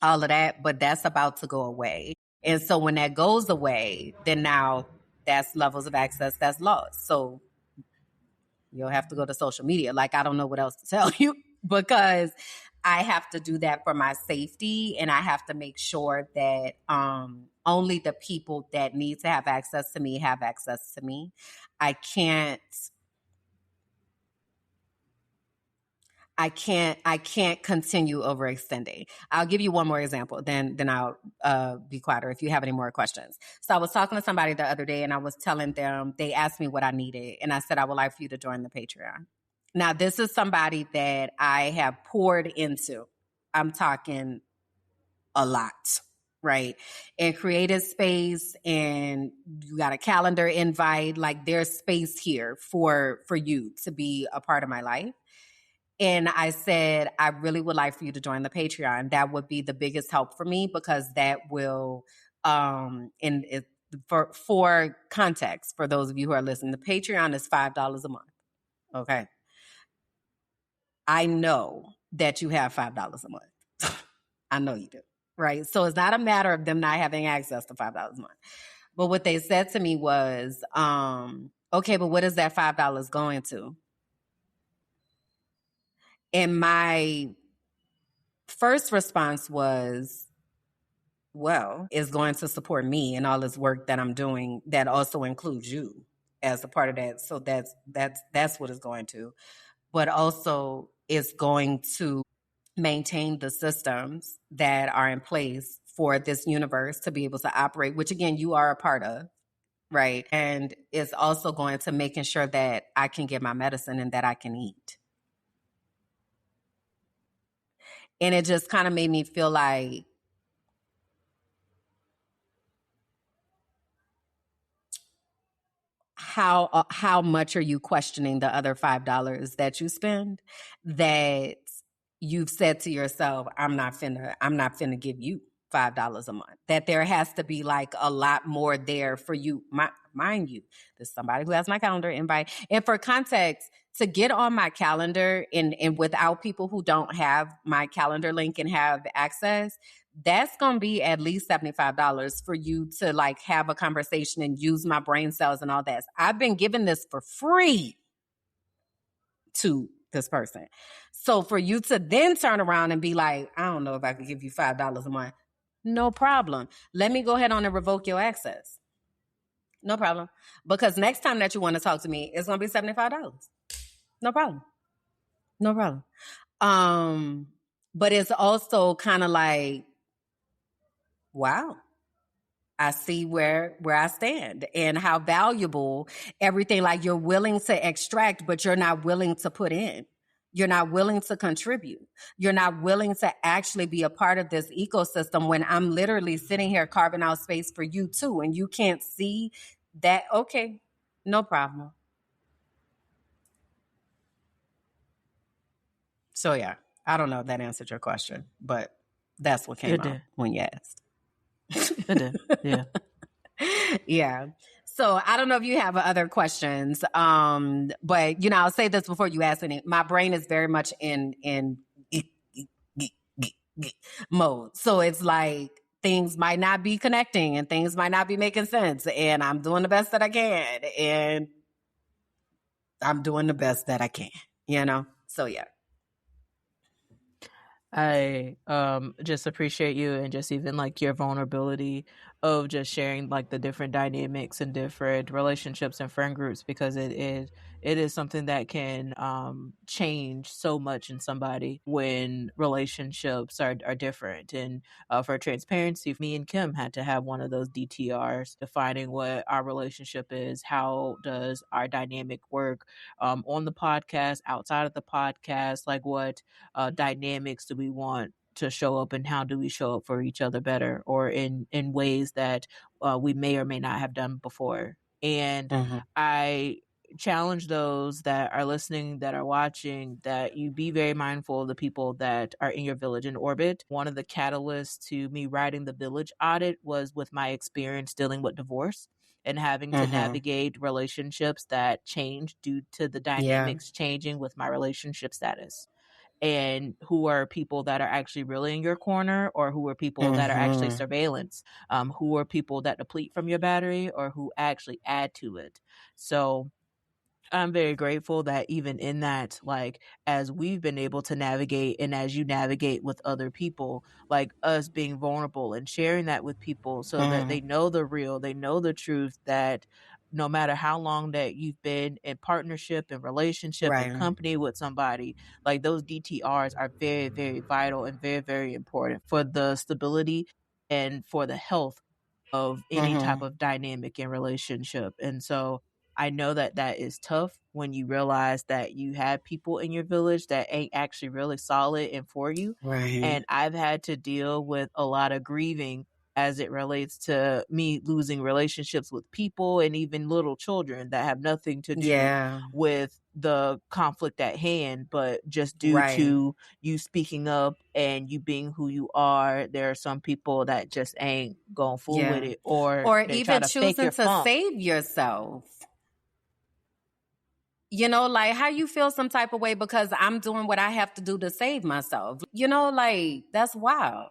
all of that, but that's about to go away. And so when that goes away, then now that's levels of access that's lost. So you'll have to go to social media. Like, I don't know what else to tell you because I have to do that for my safety, and I have to make sure that only the people that need to have access to me have access to me. I I can't continue overextending. I'll give you one more example, then I'll be quieter if you have any more questions. So I was talking to somebody the other day and I was telling them, they asked me what I needed. And I said, I would like for you to join the Patreon. Now, this is somebody that I have poured into. I'm talking a lot, right? And created space, and you got a calendar invite. Like, there's space here for you to be a part of my life. And I said, I really would like for you to join the Patreon. That would be the biggest help for me, because that will, for context, for those of you who are listening, the Patreon is $5 a month. Okay. I know that you have $5 a month. I know you do. Right. So it's not a matter of them not having access to $5 a month. But what they said to me was, okay, but what is that $5 going to? And my first response was, well, it's going to support me and all this work that I'm doing that also includes you as a part of that. So that's what it's going to. But also it's going to maintain the systems that are in place for this universe to be able to operate, which again, you are a part of, right? And it's also going to making sure that I can get my medicine and that I can eat. And it just kind of made me feel like, how much are you questioning the other $5 that you spend, that you've said to yourself, I'm not finna give you $5 a month? That there has to be like a lot more there for you. Mind you, there's somebody who has my calendar invite. And for context, to get on my calendar and without people who don't have my calendar link and have access, that's going to be at least $75 for you to like have a conversation and use my brain cells and all that. I've been giving this for free to this person. So for you to then turn around and be like, I don't know if I could give you $5 a month. No problem. Let me go ahead on and revoke your access. No problem. Because next time that you want to talk to me, it's going to be $75. No problem. No problem. But it's also kind of like, wow, I see where I stand and how valuable everything, like you're willing to extract, but you're not willing to put in. You're not willing to contribute. You're not willing to actually be a part of this ecosystem when I'm literally sitting here carving out space for you too. And you can't see that. Okay, no problem. So yeah, I don't know if that answered your question, but that's what came out when you asked. It did. Yeah. Yeah. So I don't know if you have other questions, but I'll say this before you ask any. My brain is very much in mode, so it's like things might not be connecting and things might not be making sense, and I'm doing the best that I can, and I'm doing the best that I can, So yeah. I just appreciate you, and just even like your vulnerability of just sharing like the different dynamics and different relationships and friend groups, because it is something that can change so much in somebody when relationships are different. And for transparency, me and Kim had to have one of those DTRs defining what our relationship is. How does our dynamic work on the podcast, outside of the podcast? Like, what dynamics do we want to show up, and how do we show up for each other better, or in ways that we may or may not have done before? And I challenge those that are listening, that are watching, that you be very mindful of the people that are in your village and orbit. One of the catalysts to me writing the village audit was with my experience dealing with divorce and having to navigate relationships that change due to the dynamics changing with my relationship status. And who are people that are actually really in your corner, or who are people that are actually surveillance, who are people that deplete from your battery, or who actually add to it. So I'm very grateful that even in that, like, as we've been able to navigate, and as you navigate with other people, like us being vulnerable and sharing that with people so that they know the real, they know the truth, that no matter how long that you've been in partnership and relationship and Right. company with somebody, like those DTRs are very, very vital and very, very important for the stability and for the health of any type Mm-hmm. of dynamic and relationship. And so I know that that is tough when you realize that you have people in your village that ain't actually really solid and for you. Right. And I've had to deal with a lot of grieving as it relates to me losing relationships with people and even little children that have nothing to do Yeah. with the conflict at hand, but just due Right. to you speaking up and you being who you are. There are some people that just ain't going fool with Yeah. it, or Or they try even to fake choosing your to funk. save yourself. You know, like how you feel some type of way because I'm doing what I have to do to save myself. You know, like that's wild.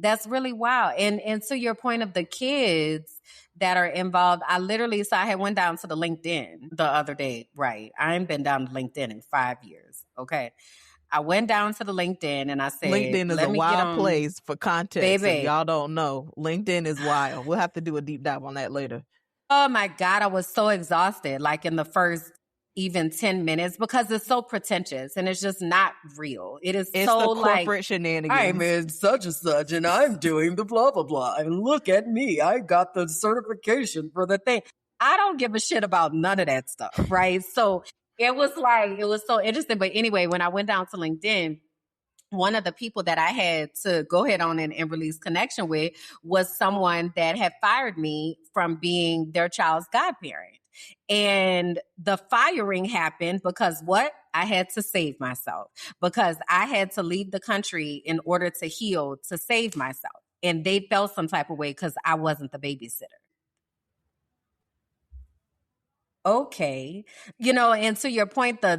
That's really wild. And to your point of the kids that are involved, I literally so I had went down to the LinkedIn the other day. Right. I ain't been down to LinkedIn in 5 years. Okay. I went down to the LinkedIn and I said, LinkedIn is let a me get wild on, place for context. If baby. y'all don't know, LinkedIn is wild. We'll have to do a deep dive on that later. Oh my God, I was so exhausted, like in the first even 10 minutes, because it's so pretentious and it's just not real. It is It's so the like, corporate I'm shenanigans. in such and such and I'm doing the blah, blah, blah. And look at me. I got the certification for the thing. I don't give a shit about none of that stuff, right? So it was like, it was so interesting. But anyway, when I went down to LinkedIn, one of the people that I had to go ahead on and release connection with was someone that had fired me from being their child's godparent. And the firing happened because what? I had to save myself because I had to leave the country in order to heal, to save myself. And they felt some type of way because I wasn't the babysitter. Okay. You know, and to your point, the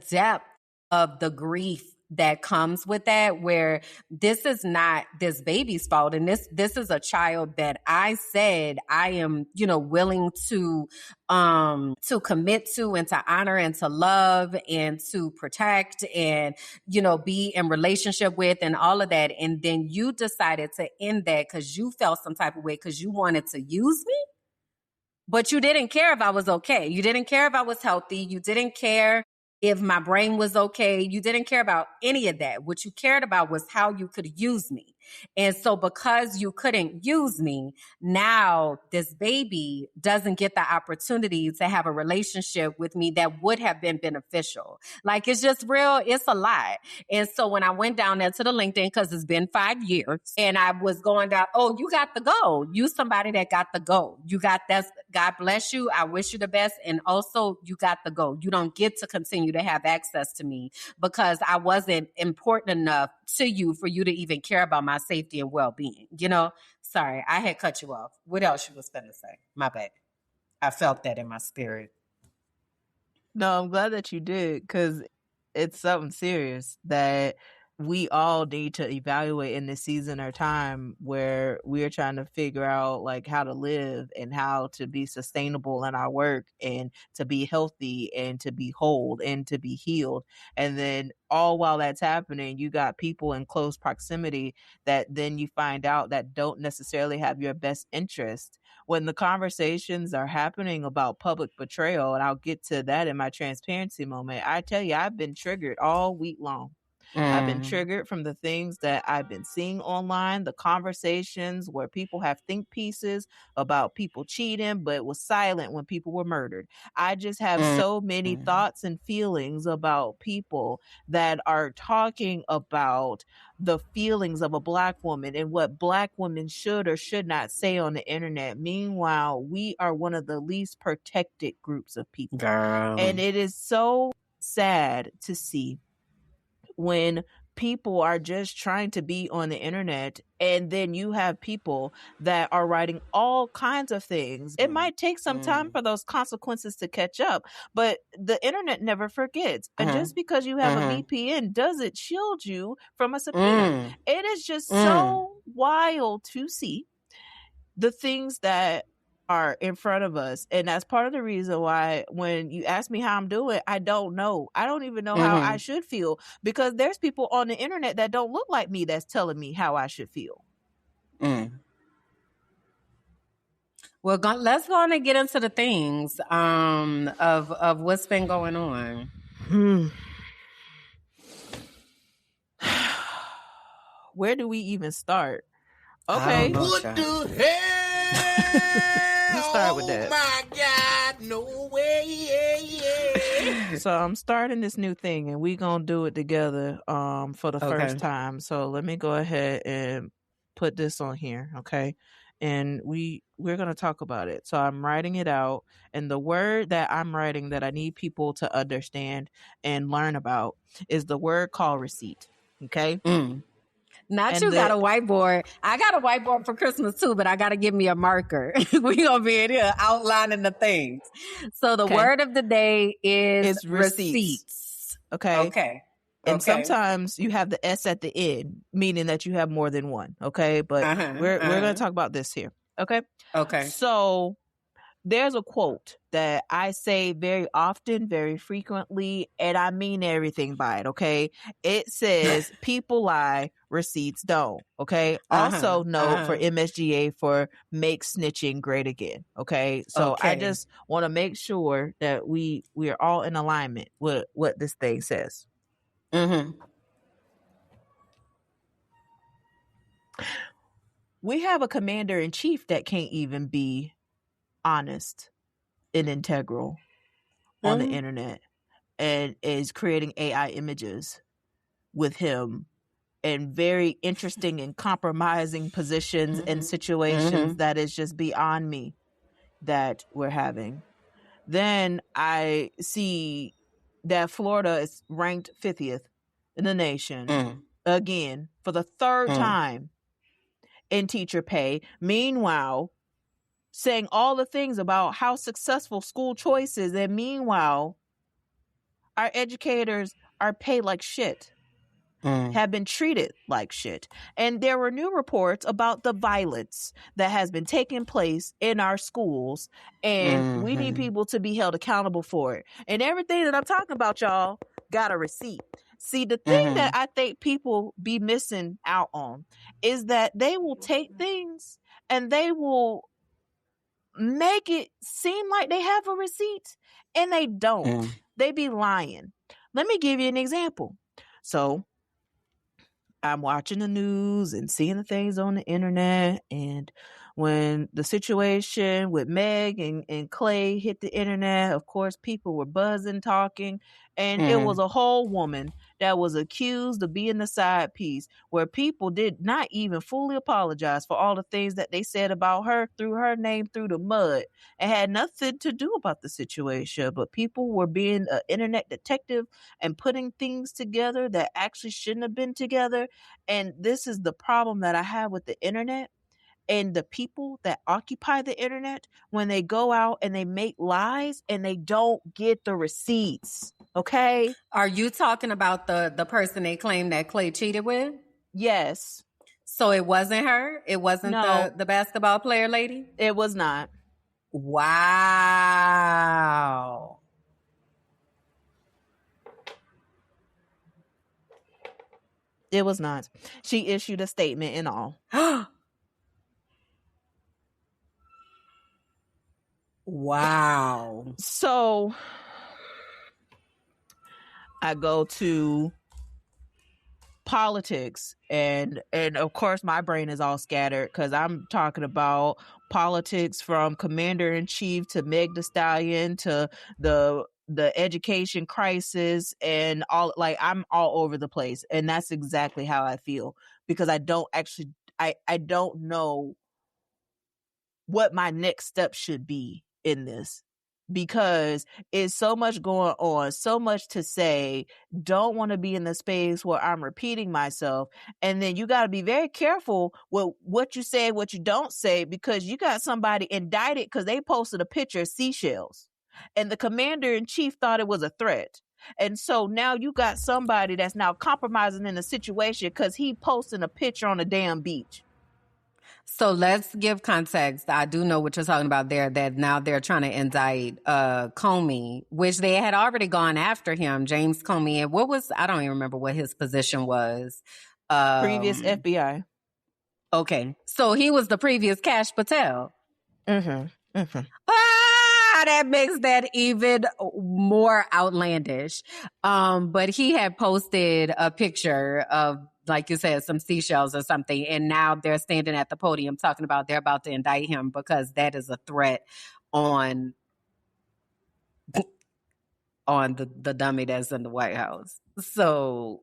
depth of the grief that comes with that, where this is not this baby's fault. And this is a child that I said I am, you know, willing to commit to and to honor and to love and to protect and, you know, be in relationship with and all of that. And then you decided to end that because you felt some type of way because you wanted to use me. But you didn't care if I was okay. You didn't care if I was healthy. You didn't care if my brain was okay. You didn't care about any of that. What you cared about was how you could use me. And so because you couldn't use me, now this baby doesn't get the opportunity to have a relationship with me that would have been beneficial. Like it's just real, it's a lot. And so when I went down there to the LinkedIn, because it's been 5 years, and I was going down, oh, you got the go. You somebody that got the go. You got that. God bless you. I wish you the best. And also you got the go. You don't get to continue to have access to me because I wasn't important enough to you for you to even care about my safety and well-being. You know, sorry, I had cut you off. What else you was going to say? My bad. I felt that in my spirit. No, I'm glad that you did because it's something serious that we all need to evaluate in this season or time where we're trying to figure out like how to live and how to be sustainable in our work and to be healthy and to be whole and to be healed. And then all while that's happening, you got people in close proximity that then you find out that don't necessarily have your best interest when the conversations are happening about public betrayal, and I'll get to that in my transparency moment. I tell you, I've been triggered all week long. I've been triggered from the things that I've been seeing online, the conversations where people have think pieces about people cheating, but was silent when people were murdered. I just have so many thoughts and feelings about people that are talking about the feelings of a Black woman and what Black women should or should not say on the internet. Meanwhile, we are one of the least protected groups of people. Girl. And it is so sad to see when people are just trying to be on the internet and then you have people that are writing all kinds of things. It might take some time for those consequences to catch up, but the internet never forgets. And just because you have a VPN doesn't shield you from a subpoena. It is just so wild to see the things that are in front of us. And that's part of the reason why when you ask me how I'm doing, I don't know. I don't even know how I should feel because there's people on the internet that don't look like me that's telling me how I should feel. Well, let's go on and get into the things of what's been going on. Where do we even start? Okay. What the hell? Let's start with that. Oh my God, no way. So I'm starting this new thing, and we gonna do it together for the first time. So let me go ahead and put this on here, okay? And we're gonna talk about it. So I'm writing it out, and the word that I'm writing that I need people to understand and learn about is the word called receipt. Okay. Not And you got a whiteboard. I got a whiteboard for Christmas too, but I got to give me a marker. We gonna be in here outlining the things. So the word of the day is receipts. Okay. And sometimes you have the S at the end, meaning that you have more than one. Okay. But we're going to talk about this here. Okay. Okay. So there's a quote that I say very often, very frequently, and I mean everything by it. Okay. It says people lie, receipts don't. Okay. Also note for MSGA for make snitching great again. Okay. So I just want to make sure that we are all in alignment with what this thing says. We have a commander in chief that can't even be honest and integral on the internet and is creating AI images with him in very interesting and compromising positions and situations that is just beyond me that we're having. Then I see that Florida is ranked 50th in the nation again for the third time in teacher pay. Meanwhile, saying all the things about how successful school choice is, and meanwhile, our educators are paid like shit, have been treated like shit. And there were new reports about the violence that has been taking place in our schools, and we need people to be held accountable for it. And everything that I'm talking about, y'all, got a receipt. See, the thing that I think people be missing out on is that they will take things and they will make it seem like they have a receipt, and they don't. They be lying. Let me give you an example. So I'm watching the news and seeing the things on the internet, and when the situation with Meg and Clay hit the internet, of course, people were buzzing, talking, and it was a whole woman that was accused of being the side piece, where people did not even fully apologize for all the things that they said about her, threw her name through the mud, and had nothing to do about the situation. But people were being an internet detective and putting things together that actually shouldn't have been together. And this is the problem that I have with the internet and the people that occupy the internet when they go out and they make lies and they don't get the receipts. Okay. Are you talking about the person they claim that Clay cheated with? Yes. So it wasn't her? It wasn't the basketball player lady? It was not. Wow. It was not. She issued a statement and all. Wow. So I go to politics, and of course my brain is all scattered because I'm talking about politics from commander-in-chief to Meg Thee Stallion to the education crisis, and all, like, I'm all over the place. And that's exactly how I feel, because I don't actually I don't know what my next step should be in this, because it's so much going on, so much to say. Don't want to be in the space where I'm repeating myself. And then you got to be very careful with what you say, what you don't say, because you got somebody indicted because they posted a picture of seashells and the commander-in-chief thought it was a threat. And so now you got somebody that's now compromising in the situation because he posting a picture on a damn beach. So let's give context. I do know what you're talking about there, that now they're trying to indict Comey, which they had already gone after him, James Comey. And I don't even remember what his position was. Previous FBI. Okay. So he was the previous Kash Patel. Mm-hmm. Mm-hmm. That makes that even more outlandish. But he had posted a picture of, like you said, some seashells or something, and now they're standing at the podium talking about they're about to indict him because that is a threat on the dummy that's in the White House. So,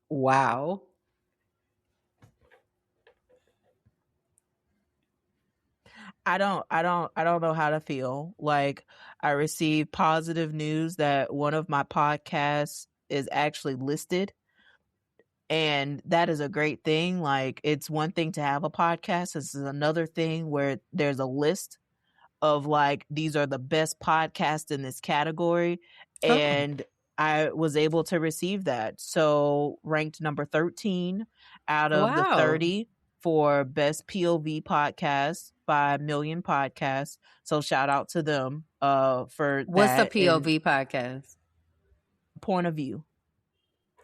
wow. I don't know how to feel. Like, I received positive news that one of my podcasts is actually listed, and that is a great thing. Like, it's one thing to have a podcast. This is another thing where there's a list of, like, these are the best podcasts in this category. And I was able to receive that. So, ranked number 13 out of the Wow. 30 for best POV podcast by Million Podcasts. So shout out to them for What's the that. And POV podcast? point of view.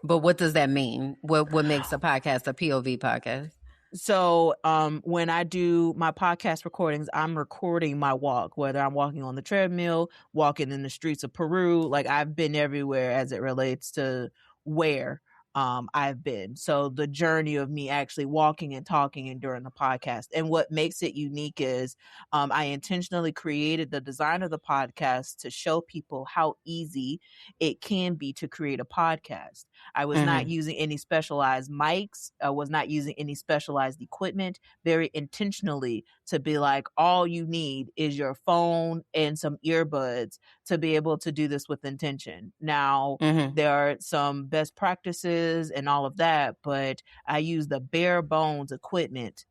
But what does that mean? What makes a podcast a POV podcast? So when I do my podcast recordings, I'm recording my walk, whether I'm walking on the treadmill, walking in the streets of Peru. Like, I've been everywhere as it relates to where I've been. So the journey of me actually walking and talking and during the podcast. And what makes it unique is I intentionally created the design of the podcast to show people how easy it can be to create a podcast. I was not using any specialized mics. I was not using any specialized equipment, very intentionally, to be like, all you need is your phone and some earbuds to be able to do this with intention. Now, there are some best practices and all of that, but I use the bare bones equipment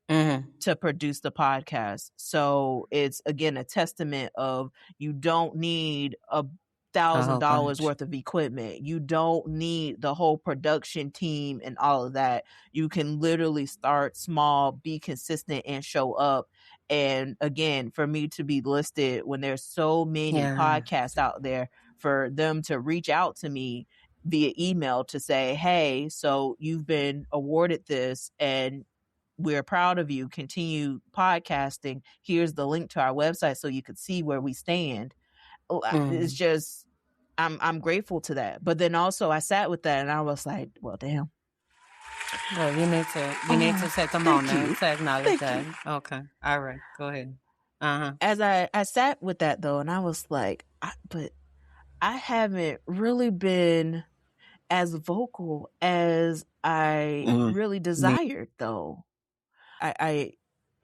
to produce the podcast. So it's, again, a testament of, you don't need $1,000 worth of equipment. You don't need the whole production team and all of that. You can literally start small, be consistent, and show up. And again, for me to be listed when there's so many podcasts out there, for them to reach out to me via email to say, hey, so you've been awarded this and we're proud of you. Continue podcasting. Here's the link to our website so you could see where we stand. It's just, I'm grateful to that. But then also I sat with that and I was like, well, damn. Well, you need to take a moment to acknowledge that. Okay. All right. Go ahead. As I sat with that though, and I was like, but I haven't really been as vocal as I really desired though. I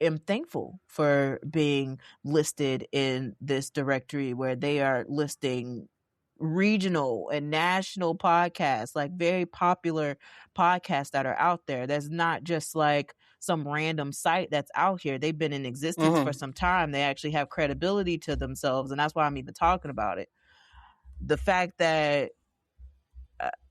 am thankful for being listed in this directory where they are listing regional and national podcasts, like very popular podcasts that are out there. That's not just like some random site that's out here. They've been in existence for some time. They actually have credibility to themselves, and that's why I'm even talking about it. The fact that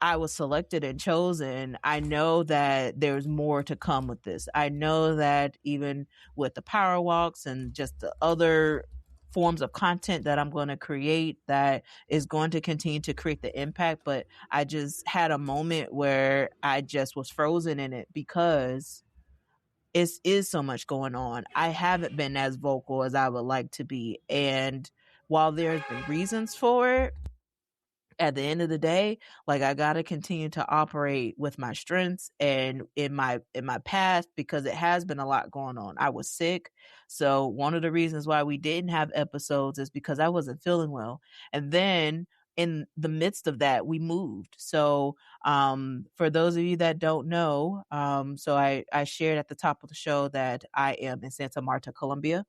I was selected and chosen, I know that there's more to come with this. I know that even with the power walks and just the other forms of content that I'm going to create, that is going to continue to create the impact. But I just had a moment where I just was frozen in it because it is so much going on. I haven't been as vocal as I would like to be. And while there's been reasons for it, at the end of the day, like, I got to continue to operate with my strengths and in my path, because it has been a lot going on. I was sick. So one of the reasons why we didn't have episodes is because I wasn't feeling well. And then in the midst of that, we moved. So for those of you that don't know, so I shared at the top of the show that I am in Santa Marta, Colombia.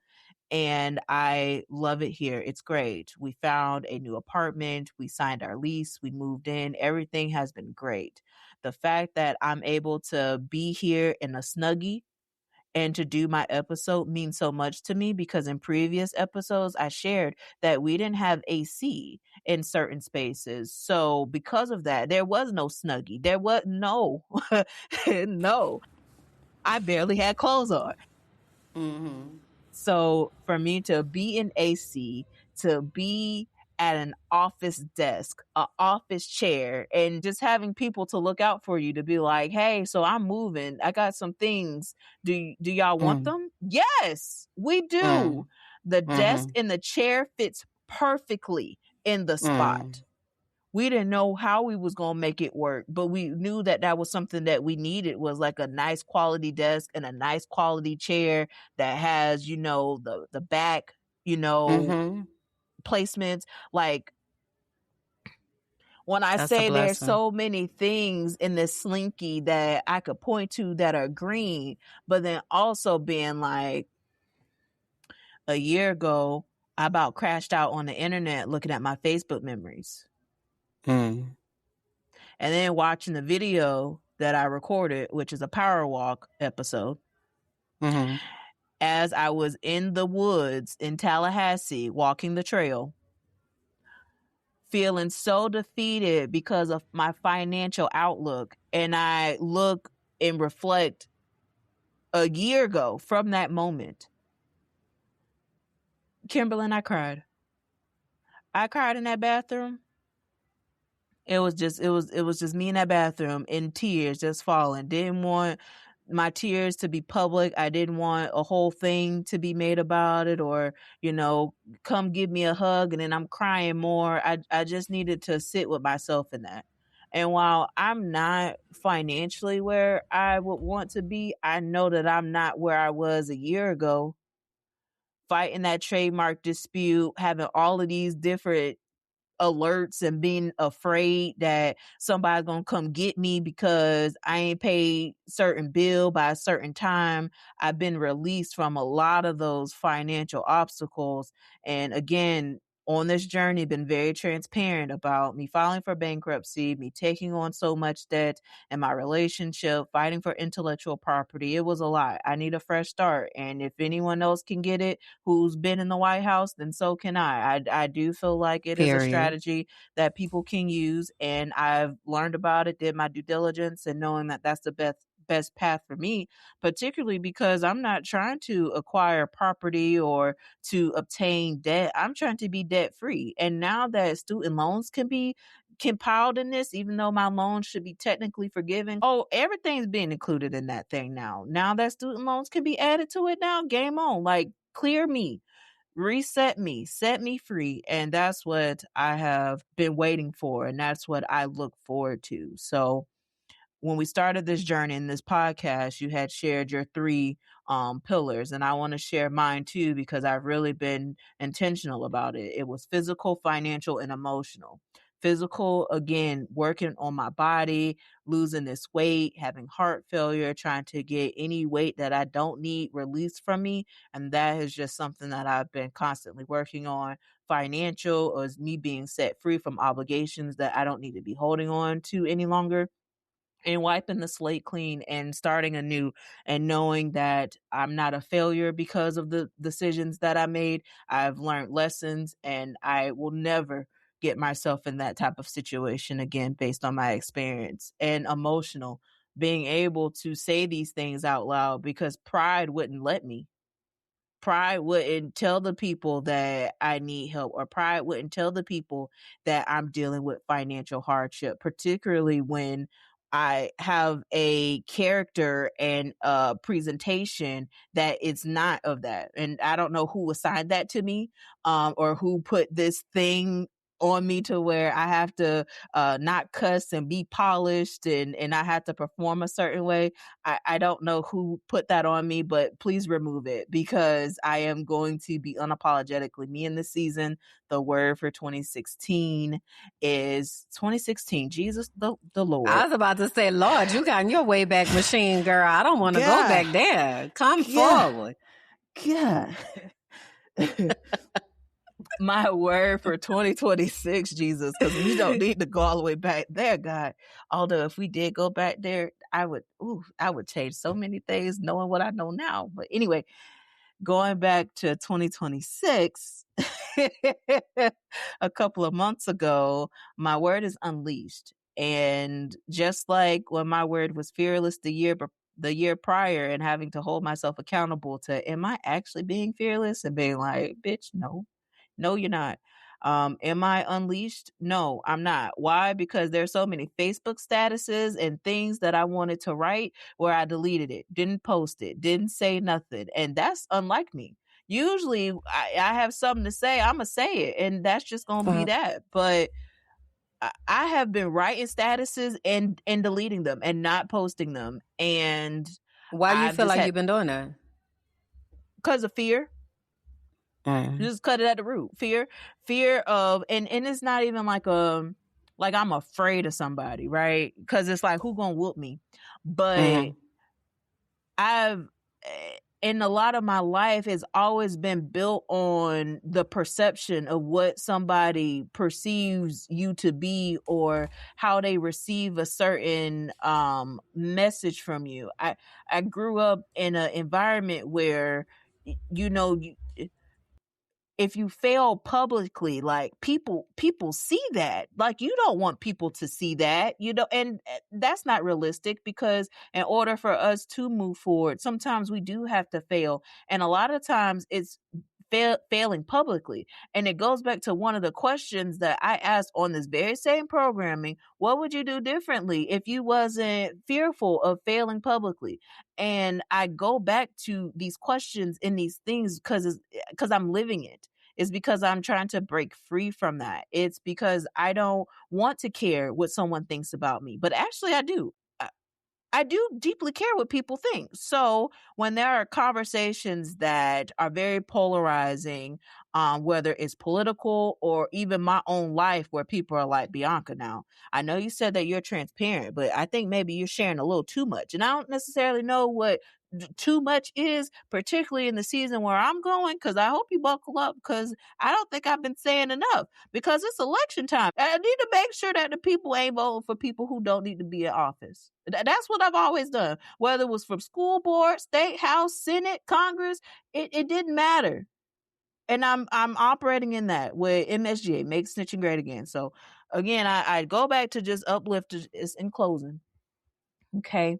And I love it here. It's great. We found a new apartment. We signed our lease. We moved in. Everything has been great. The fact that I'm able to be here in a Snuggie and to do my episode means so much to me, because in previous episodes, I shared that we didn't have AC in certain spaces. So because of that, there was no Snuggie. There was no. I barely had clothes on. So for me to be in AC, to be at an office desk, an office chair, and just having people to look out for you, to be like, hey, so I'm moving. I got some things. Do y'all want them? Yes, we do. The desk and the chair fits perfectly in the spot. We didn't know how we was going to make it work, but we knew that that was something that we needed, was like a nice quality desk and a nice quality chair that has, you know, the back, you know, placements. Like, when I say there's so many things in this slinky that I could point to that are green, but then also being like, a year ago, I about crashed out on the internet looking at my Facebook memories. And then watching the video that I recorded, which is a power walk episode. As I was in the woods in Tallahassee walking the trail, feeling so defeated because of my financial outlook. And I look and reflect a year ago from that moment. Kimberland, I cried. I cried in that bathroom. It was just me in that bathroom in tears, just falling. Didn't want my tears to be public. I didn't want a whole thing to be made about it, or, you know, come give me a hug and then I'm crying more. I just needed to sit with myself in that. And while I'm not financially where I would want to be, I know that I'm not where I was a year ago, fighting that trademark dispute, having all of these different alerts and being afraid that somebody's gonna come get me because I ain't paid certain bill by a certain time. I've been released from a lot of those financial obstacles. And again, on this journey, been very transparent about me filing for bankruptcy, me taking on so much debt, and my relationship, fighting for intellectual property. It was a lot. I need a fresh start. And if anyone else can get it who's been in the White House, then so can I. I do feel like it is a strategy that people can use. And I've learned about it, did my due diligence, and knowing that that's the best path for me, particularly because I'm not trying to acquire property or to obtain debt. I'm trying to be debt free. And now that student loans can be compiled in this, even though my loans should be technically forgiven, everything's being included in that thing now. Now that student loans can be added to it, now game on. Like, clear me, reset me, set me free. And that's what I have been waiting for, and that's what I look forward to. So when we started this journey in this podcast, you had shared your 3 pillars, and I want to share mine too, because I've really been intentional about it. It was physical, financial, and emotional. Physical, again, working on my body, losing this weight, having heart failure, trying to get any weight that I don't need released from me. And that is just something that I've been constantly working on. Financial is me being set free from obligations that I don't need to be holding on to any longer, and wiping the slate clean and starting anew, and knowing that I'm not a failure because of the decisions that I made. I've learned lessons, and I will never get myself in that type of situation again based on my experience. And emotional, being able to say these things out loud because pride wouldn't let me. Pride wouldn't tell the people that I need help, or pride wouldn't tell the people that I'm dealing with financial hardship, particularly when I have a character and a presentation that it's not of that. And I don't know who assigned that to me, or who put this thing on me to where I have to not cuss and be polished, and I have to perform a certain way. I don't know who put that on me, but please remove it, because I am going to be unapologetically me in this season. The word for 2016 is 2016. Jesus, the Lord. I was about to say, Lord, you got in your way back machine, girl. I don't want to go back there. Come forward. Yeah. My word for 2026, Jesus, because we don't need to go all the way back there, God. Although if we did go back there, I would change so many things knowing what I know now. But anyway, going back to 2026, a couple of months ago, my word is unleashed. And just like when my word was fearless the year prior, and having to hold myself accountable to, am I actually being fearless? And being like, bitch, no, you're not. Am I unleashed? No, I'm not. Why? Because there's so many Facebook statuses and things that I wanted to write where I deleted it, didn't post it, didn't say nothing. And that's unlike me. usually I have something to say, I'm gonna say it, and that's just gonna be that. But I have been writing statuses and deleting them and not posting them, and Why you I've feel just like had, you've been doing that? because of fear. Just cut it at the root. Fear of, and it's not even like I'm afraid of somebody, right? Because it's like, who gonna whoop me? But I've in a lot of my life has always been built on the perception of what somebody perceives you to be, or how they receive a certain message from you. I grew up in an environment where, you know, if you fail publicly, like people see that. Like, you don't want people to see that, and that's not realistic, because in order for us to move forward, sometimes we do have to fail, and a lot of times it's failing publicly. And it goes back to one of the questions that I asked on this very same programming: what would you do differently if you wasn't fearful of failing publicly? And I go back to these questions and these things because I'm living it. It's because I'm trying to break free from that. It's because I don't want to care what someone thinks about me, but actually I do. I do deeply care what people think. So when there are conversations that are very polarizing, whether it's political or even my own life, where people are like, Bianca, now, I know you said that you're transparent, but I think maybe you're sharing a little too much. And I don't necessarily know what too much is, particularly in the season where I'm going, because I hope you buckle up, because I don't think I've been saying enough, because it's election time. I need to make sure that the people ain't voting for people who don't need to be in office. That's what I've always done, whether it was from school board, state house, Senate, Congress. It didn't matter. And I'm operating in that with MSGA, make snitching great again. So again, I go back to just uplift is in closing. Okay.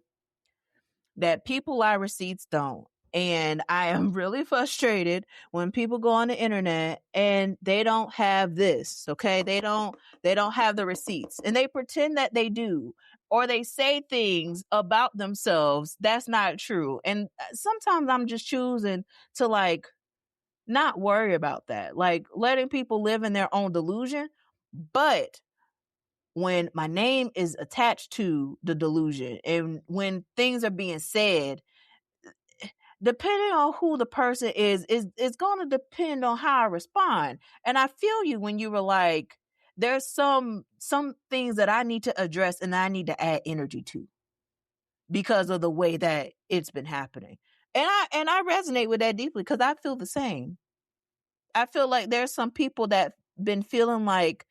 That people lie, receipts don't. And I am really frustrated when people go on the internet and they don't have this, okay? They don't have the receipts, and they pretend that they do, or they say things about themselves that's not true. And sometimes I'm just choosing to, like, not worry about that. Like, letting people live in their own delusion. But when my name is attached to the delusion, and when things are being said, depending on who the person is going to depend on how I respond. And I feel you when you were like, there's some things that I need to address and I need to add energy to, because of the way that it's been happening. And I resonate with that deeply, because I feel the same. I feel like there's some people that been feeling like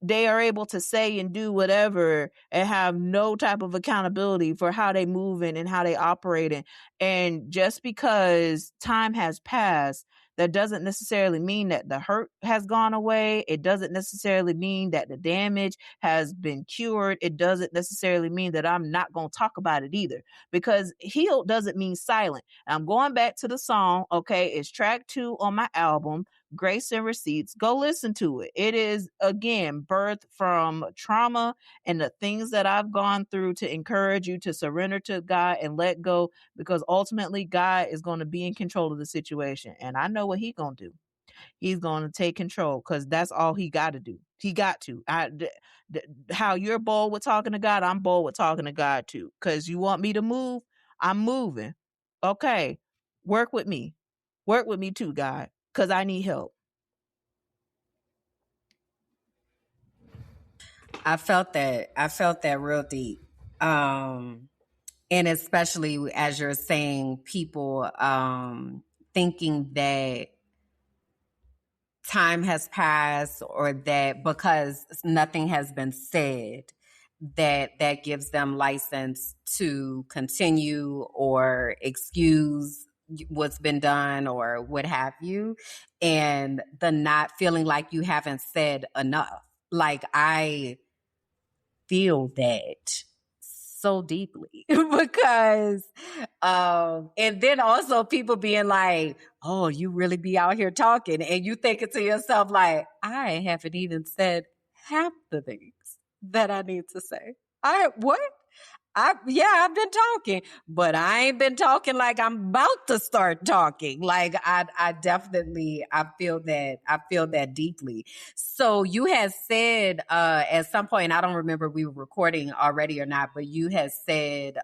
they are able to say and do whatever and have no type of accountability for how they moving and how they operating. And just because time has passed, that doesn't necessarily mean that the hurt has gone away. It doesn't necessarily mean that the damage has been cured. It doesn't necessarily mean that I'm not going to talk about it either, because healed doesn't mean silent. I'm going back to the song. Okay. It's track 2 on my album, Grace and Receipts. Go listen to it. It is, again, birthed from trauma and the things that I've gone through, to encourage you to surrender to God and let go, because ultimately God is going to be in control of the situation. And I know what he's going to do. He's going to take control, because that's all he got to do. He got to. How you're bold with talking to God, I'm bold with talking to God too. Because you want me to move, I'm moving. Okay, work with me. Work with me too, God, because I need help. I felt that. I felt that real deep. And especially as you're saying, people thinking that time has passed, or that because nothing has been said, that gives them license to continue or excuse what's been done or what have you, and the not feeling like you haven't said enough. Like, I feel that so deeply because and then also people being like, oh, you really be out here talking, and you thinking to yourself like, I haven't even said half the things that I need to say. What? I've been talking, but I ain't been talking like I'm about to start talking. Like I definitely I feel that deeply. So you had said at some point, I don't remember we were recording already or not, but you had said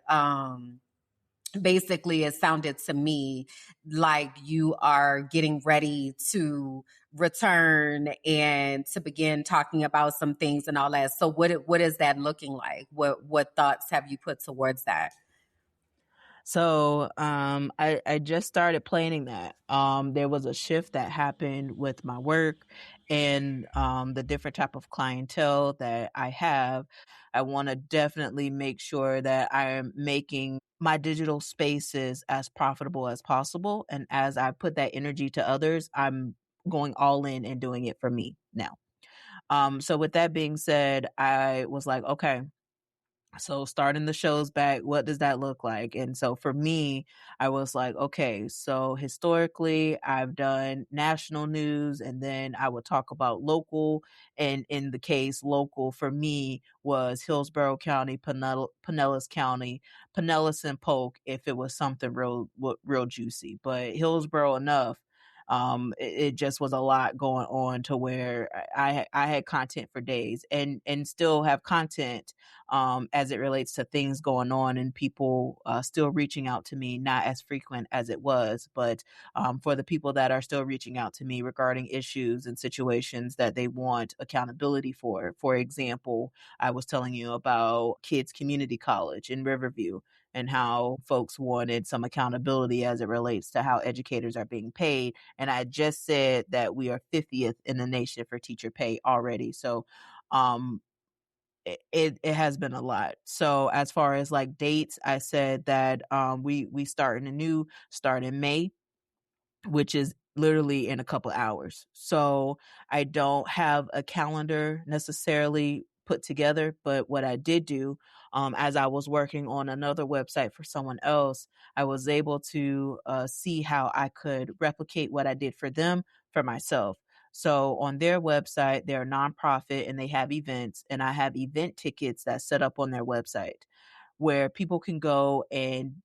basically it sounded to me like you are getting ready to return and to begin talking about some things and all that. So what is that looking like? What thoughts have you put towards that? So I just started planning that. There was a shift that happened with my work and the different type of clientele that I have. I want to definitely make sure that I am making my digital spaces as profitable as possible. And as I put that energy to others, I'm going all in and doing it for me now. So with that being said, I was like, okay, so starting the shows back, what does that look like? And so for me, I was like, okay, so historically I've done national news and then I would talk about local. And in the case, local for me was Hillsborough County, Pinellas County, Pinellas and Polk, if it was something real juicy, but Hillsborough enough. It just was a lot going on to where I had content for days and still have content as it relates to things going on and people still reaching out to me, not as frequent as it was, but for the people that are still reaching out to me regarding issues and situations that they want accountability for. For example, I was telling you about Kids Community College in Riverview and how folks wanted some accountability as it relates to how educators are being paid. And I just said that we are 50th in the nation for teacher pay already. So, it has been a lot. So as far as like dates, I said that we start in May, which is literally in a couple hours. So I don't have a calendar necessarily put together, but what I did do, as I was working on another website for someone else, I was able to see how I could replicate what I did for them for myself. So on their website, they're a nonprofit and they have events, and I have event tickets that set up on their website where people can go and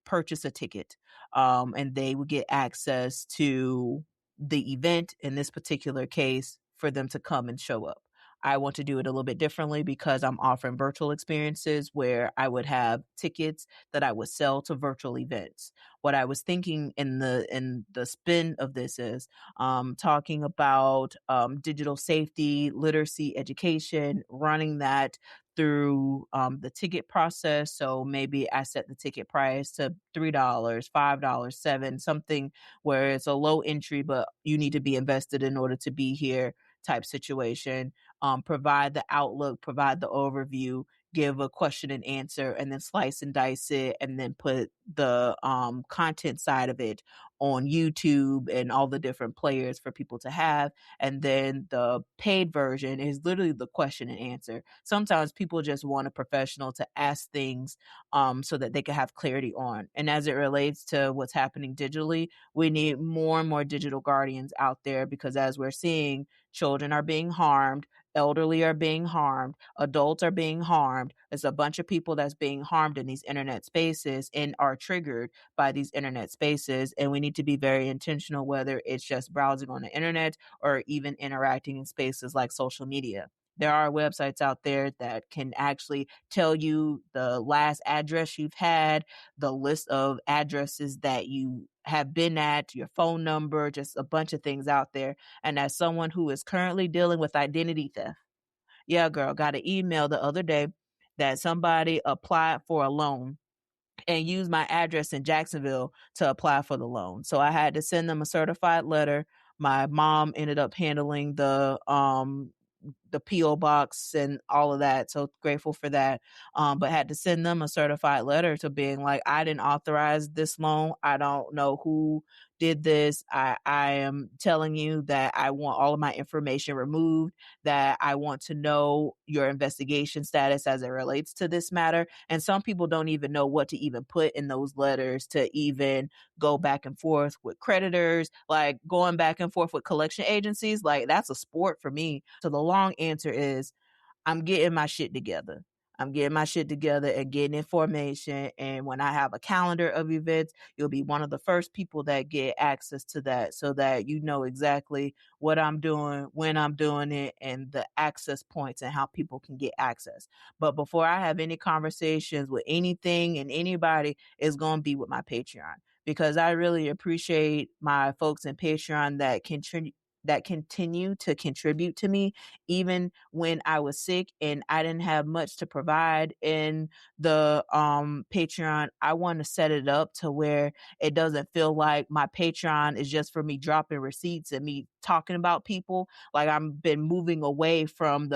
purchase a ticket, and they would get access to the event in this particular case for them to come and show up. I want to do it a little bit differently because I'm offering virtual experiences where I would have tickets that I would sell to virtual events. What I was thinking in the spin of this is talking about digital safety, literacy, education, running that through the ticket process. So maybe I set the ticket price to $3, $5, $7, something where it's a low entry, but you need to be invested in order to be here type situation. Provide the outlook, provide the overview, give a question and answer, and then slice and dice it, and then put the content side of it on YouTube and all the different players for people to have. And then the paid version is literally the question and answer. Sometimes people just want a professional to ask things so that they can have clarity on. And as it relates to what's happening digitally, we need more and more digital guardians out there because as we're seeing, children are being harmed, elderly are being harmed, adults are being harmed. There's a bunch of people that's being harmed in these internet spaces and are triggered by these internet spaces. And we need to be very intentional, whether it's just browsing on the internet or even interacting in spaces like social media. There are websites out there that can actually tell you the last address you've had, the list of addresses that you have been at, your phone number, just a bunch of things out there. And as someone who is currently dealing with identity theft, yeah, girl, got an email the other day that somebody applied for a loan and used my address in Jacksonville to apply for the loan. So I had to send them a certified letter. My mom ended up handling the PO box and all of that. So grateful for that. But had to send them a certified letter to being like, I didn't authorize this loan. I don't know who did this. I am telling you that I want all of my information removed, that I want to know your investigation status as it relates to this matter. And some people don't even know what to even put in those letters to even go back and forth with creditors, like going back and forth with collection agencies. Like that's a sport for me. So the long answer is I'm getting my shit together. I'm getting my shit together and getting information. And when I have a calendar of events, you'll be one of the first people that get access to that, so that you know exactly what I'm doing, when I'm doing it, and the access points and how people can get access. But before I have any conversations with anything and anybody, it's going to be with my Patreon, because I really appreciate my folks in Patreon that continue to contribute to me even when I was sick and I didn't have much to provide in the Patreon. I want to set it up to where it doesn't feel like my Patreon is just for me dropping receipts and me talking about people. Like, I've been moving away from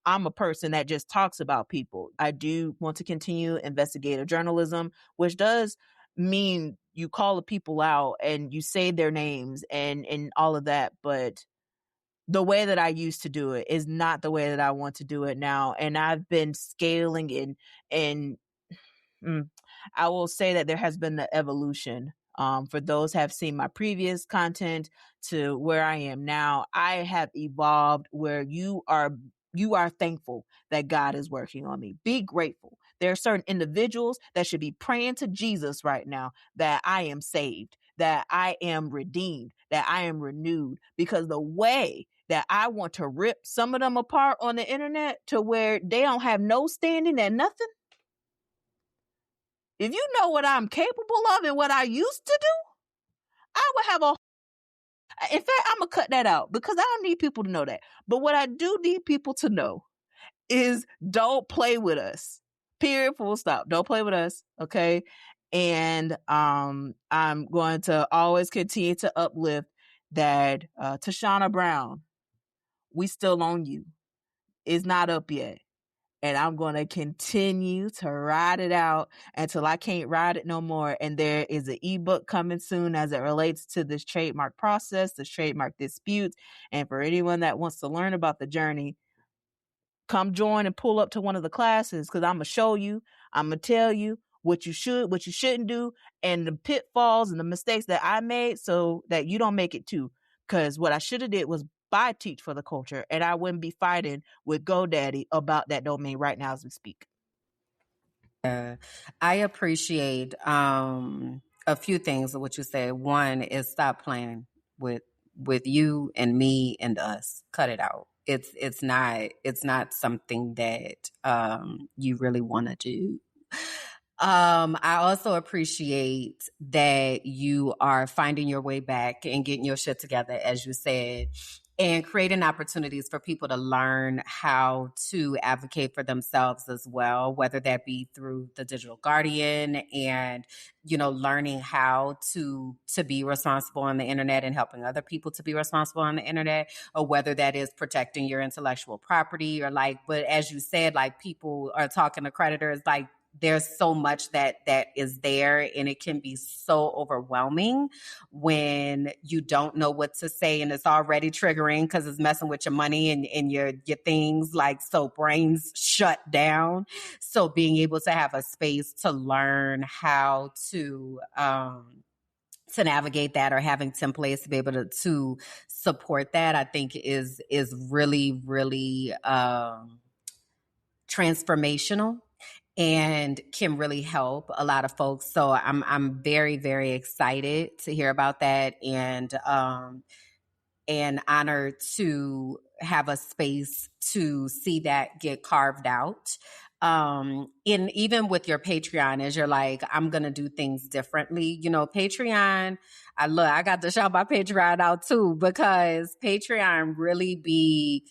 I'm a person that just talks about people. I do want to continue investigative journalism, which does mean you call the people out and you say their names and all of that. But the way that I used to do it is not the way that I want to do it now. And I've been scaling and I will say that there has been the evolution. For those who have seen my previous content to where I am now, I have evolved where you are thankful that God is working on me. Be grateful. There are certain individuals that should be praying to Jesus right now that I am saved, that I am redeemed, that I am renewed, because the way that I want to rip some of them apart on the internet to where they don't have no standing at nothing. If you know what I'm capable of and what I used to do, I would have in fact, I'm going to cut that out because I don't need people to know that. But what I do need people to know is don't play with us. Period, full stop. Don't play with us. Okay. And I'm going to always continue to uplift that Tashana Brown, we still on you. It's not up yet. And I'm going to continue to ride it out until I can't ride it no more. And there is an ebook coming soon as it relates to this trademark process, this trademark disputes. And for anyone that wants to learn about the journey, come join and pull up to one of the classes, because I'm going to show you, I'm going to tell you what you should, what you shouldn't do, and the pitfalls and the mistakes that I made so that you don't make it too. Because what I should have did was buy Teach for the Culture, and I wouldn't be fighting with GoDaddy about that domain right now as we speak. I appreciate a few things of what you said. One is stop playing with you and me and us. Cut it out. It's not something that you really want to do. I also appreciate that you are finding your way back and getting your shit together, as you said, and creating opportunities for people to learn how to advocate for themselves as well, whether that be through the Digital Guardian and, learning how to be responsible on the internet and helping other people to be responsible on the internet, or whether that is protecting your intellectual property but as you said, like, people are talking to creditors, like, there's so much that is there, and it can be so overwhelming when you don't know what to say, and it's already triggering because it's messing with your money and your things, like, so brains shut down. So being able to have a space to learn how to navigate that, or having templates to be able to support that, I think is really, really transformational and can really help a lot of folks. So I'm very, very excited to hear about that, and honored to have a space to see that get carved out. In even with your Patreon, as you're like, I'm gonna do things differently. Patreon, I got to shout my Patreon out too, because Patreon really be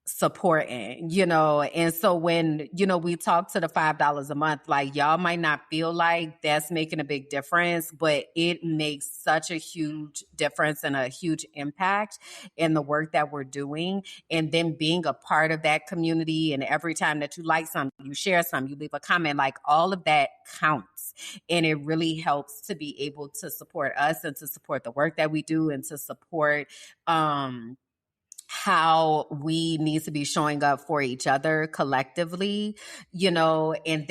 supporting, and so when, we talk to the $5 a month, like, y'all might not feel like that's making a big difference, but it makes such a huge difference and a huge impact in the work that we're doing. And then being a part of that community, and every time that you like something, you share something, you leave a comment, like, all of that counts. And it really helps to be able to support us and to support the work that we do and to support how we need to be showing up for each other collectively, and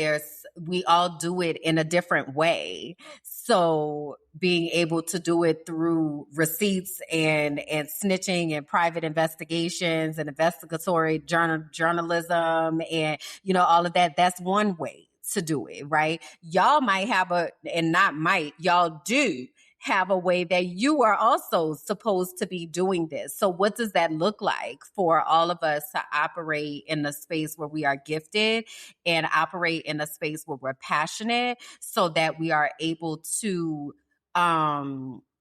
we all do it in a different way. So being able to do it through receipts and snitching and private investigations and investigatory journalism and, all of that, that's one way to do it, right? Y'all might have y'all do have a way that you are also supposed to be doing this. So what does that look like for all of us to operate in a space where we are gifted and operate in a space where we're passionate so that we are able to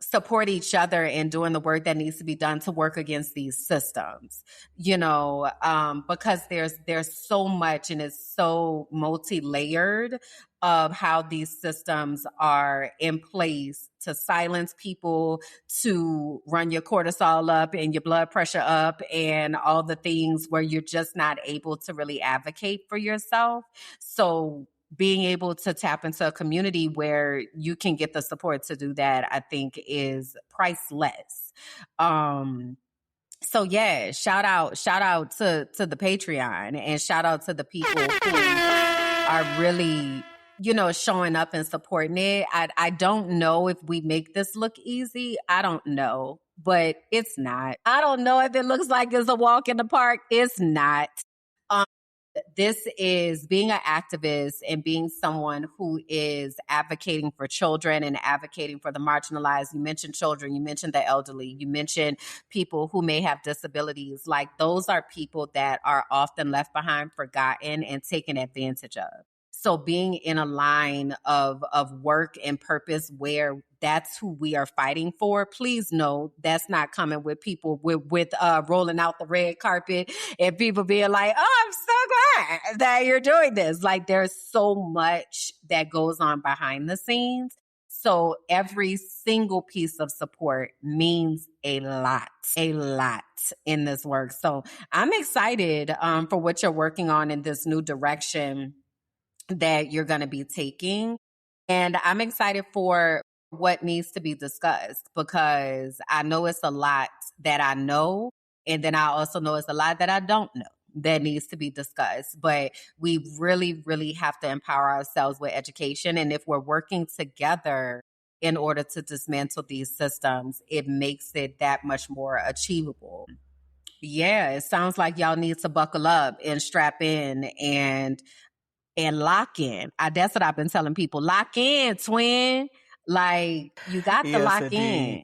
support each other in doing the work that needs to be done to work against these systems, because there's so much and it's so multi-layered of how these systems are in place to silence people, to run your cortisol up and your blood pressure up and all the things where you're just not able to really advocate for yourself. So being able to tap into a community where you can get the support to do that, I think is priceless. So yeah, shout out to the Patreon and shout out to the people who are really, showing up and supporting it. I don't know if we make this look easy. I don't know, but it's not. I don't know if it looks like it's a walk in the park. It's not. This is being an activist and being someone who is advocating for children and advocating for the marginalized. You mentioned children, you mentioned the elderly, you mentioned people who may have disabilities. Like those are people that are often left behind, forgotten, and taken advantage of. So being in a line of work and purpose where that's who we are fighting for, please know that's not coming with people with rolling out the red carpet and people being like, oh, I'm so glad that you're doing this. Like there's so much that goes on behind the scenes. So every single piece of support means a lot in this work. So I'm excited for what you're working on in this new direction that you're going to be taking. And I'm excited for what needs to be discussed because I know it's a lot that I know. And then I also know it's a lot that I don't know that needs to be discussed. But we really, really have to empower ourselves with education. And if we're working together in order to dismantle these systems, it makes it that much more achievable. Yeah, it sounds like y'all need to buckle up and strap in and lock in. That's what I've been telling people. Lock in, twin. Like you got to lock in.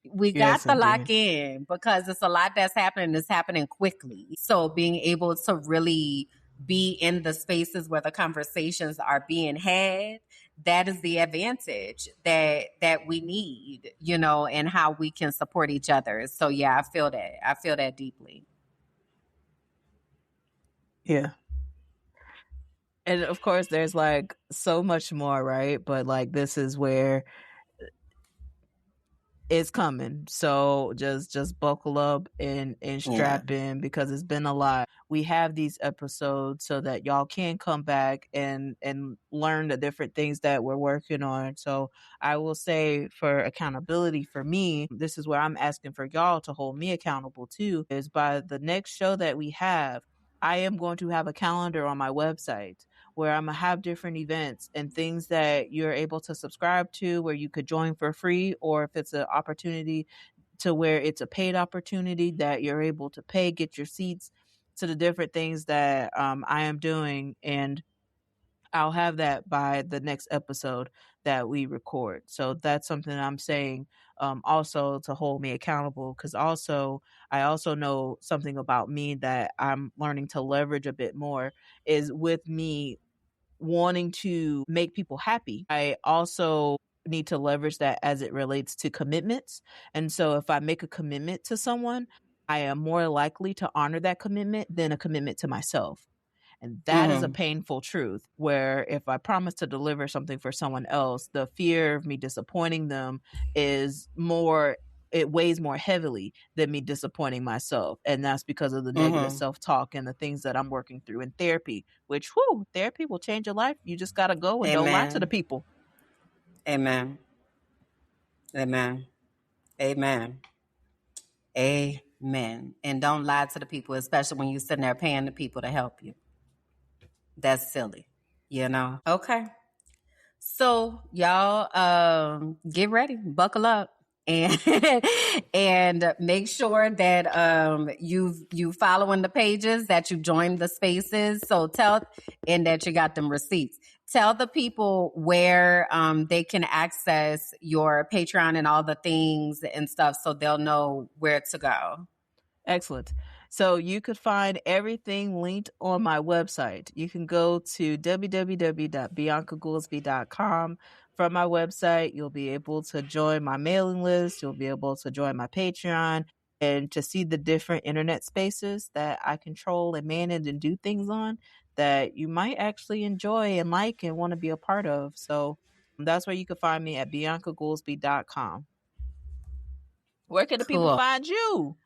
We got to lock in because it's a lot that's happening. It's happening quickly. So being able to really be in the spaces where the conversations are being had, that is the advantage that we need, and how we can support each other. So yeah, I feel that deeply. Yeah. And of course there's like so much more, right? But like this is where it's coming. So just buckle up and strap in because it's been a lot. We have these episodes so that y'all can come back and learn the different things that we're working on. So I will say for accountability for me, this is where I'm asking for y'all to hold me accountable too, is by the next show that we have, I am going to have a calendar on my website where I'm going to have different events and things that you're able to subscribe to where you could join for free, or if it's an opportunity to where it's a paid opportunity that you're able to pay, get your seats to the different things that I am doing. And I'll have that by the next episode that we record. So that's something I'm saying also to hold me accountable, because I also know something about me that I'm learning to leverage a bit more is with me wanting to make people happy. I also need to leverage that as it relates to commitments. And so if I make a commitment to someone, I am more likely to honor that commitment than a commitment to myself. And that is a painful truth where if I promise to deliver something for someone else, the fear of me disappointing them is more, it weighs more heavily than me disappointing myself. And that's because of the negative self-talk and the things that I'm working through in therapy, which, therapy will change your life. You just got to go and don't lie to the people. Amen. Amen. Amen. Amen. men. And don't lie to the people, especially when you're sitting there paying the people to help you. That's silly, you know? Okay. So y'all get ready, buckle up. And and make sure that you following the pages, that you joined the spaces. So and that you got them receipts. Tell the people where they can access your Patreon and all the things and stuff, so they'll know where to go. Excellent. So you could find everything linked on my website. You can go to www.biancagoolsby.com. From my website, you'll be able to join my mailing list. You'll be able to join my Patreon and to see the different internet spaces that I control and manage and do things on that you might actually enjoy and like and want to be a part of. So that's where you can find me at biancagoolsby.com. Where can the people Cool. find you?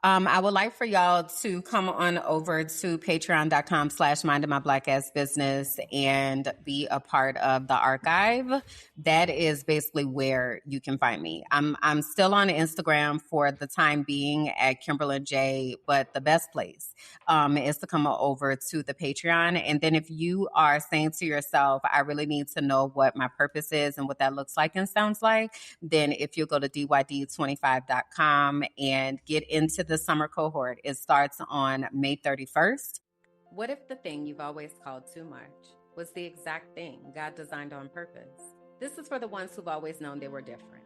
I would like for y'all to come on over to patreon.com/minding my black ass business and be a part of the archive. That is basically where you can find me. I'm still on Instagram for the time being at Kimberland J, but the best place is to come over to the Patreon. And then if you are saying to yourself, I really need to know what my purpose is and what that looks like and sounds like, then if you go to dyd25.com and get into the summer cohort, it starts on May 31st. What if the thing you've always called too much was the exact thing God designed on purpose? This is for the ones who've always known they were different.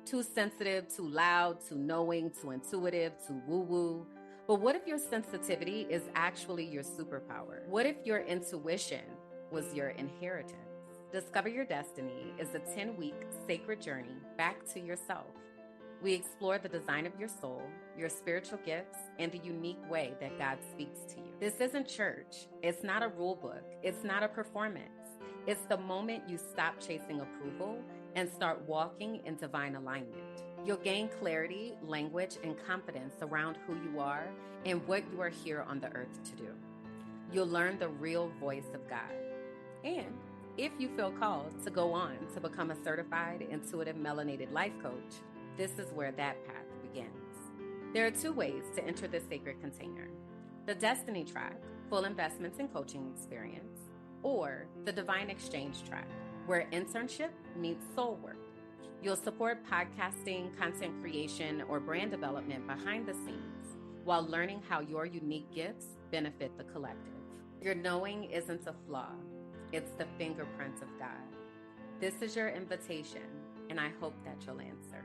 Too sensitive, too loud, too knowing, too intuitive, too woo-woo. But what if your sensitivity is actually your superpower? What if your intuition was your inheritance? Discover Your Destiny is a 10-week sacred journey back to yourself. We explore the design of your soul, your spiritual gifts, and the unique way that God speaks to you. This isn't church. It's not a rule book. It's not a performance. It's the moment you stop chasing approval and start walking in divine alignment. You'll gain clarity, language, and confidence around who you are and what you are here on the earth to do. You'll learn the real voice of God. And if you feel called to go on to become a certified intuitive melanated life coach, this is where that path begins. There are 2 ways to enter this sacred container: the Destiny track, full investments and coaching experience, or the Divine Exchange track, where internship meets soul work. You'll support podcasting, content creation, or brand development behind the scenes while learning how your unique gifts benefit the collective. Your knowing isn't a flaw. It's the fingerprint of God. This is your invitation, and I hope that you'll answer.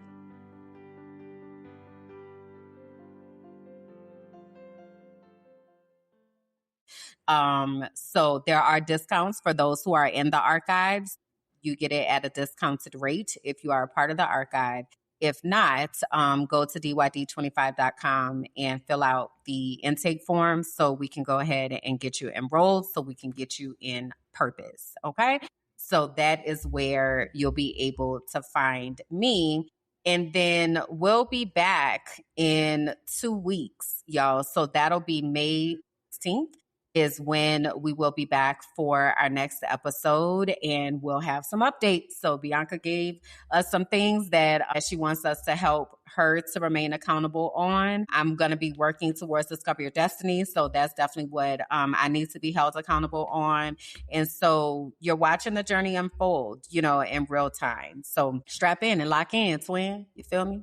So there are discounts for those who are in the archives. You get it at a discounted rate if you are a part of the archive. If not, go to dyd25.com and fill out the intake form so we can go ahead and get you enrolled, so we can get you in purpose. Okay. So that is where you'll be able to find me. And then we'll be back in 2 weeks, y'all. So that'll be May 16th is when we will be back for our next episode, and we'll have some updates. So Bianca gave us some things that she wants us to help her to remain accountable on. I'm going to be working towards Discover Your Destiny. So that's definitely what I need to be held accountable on. And so you're watching the journey unfold, in real time. So strap in and lock in, twin. You feel me?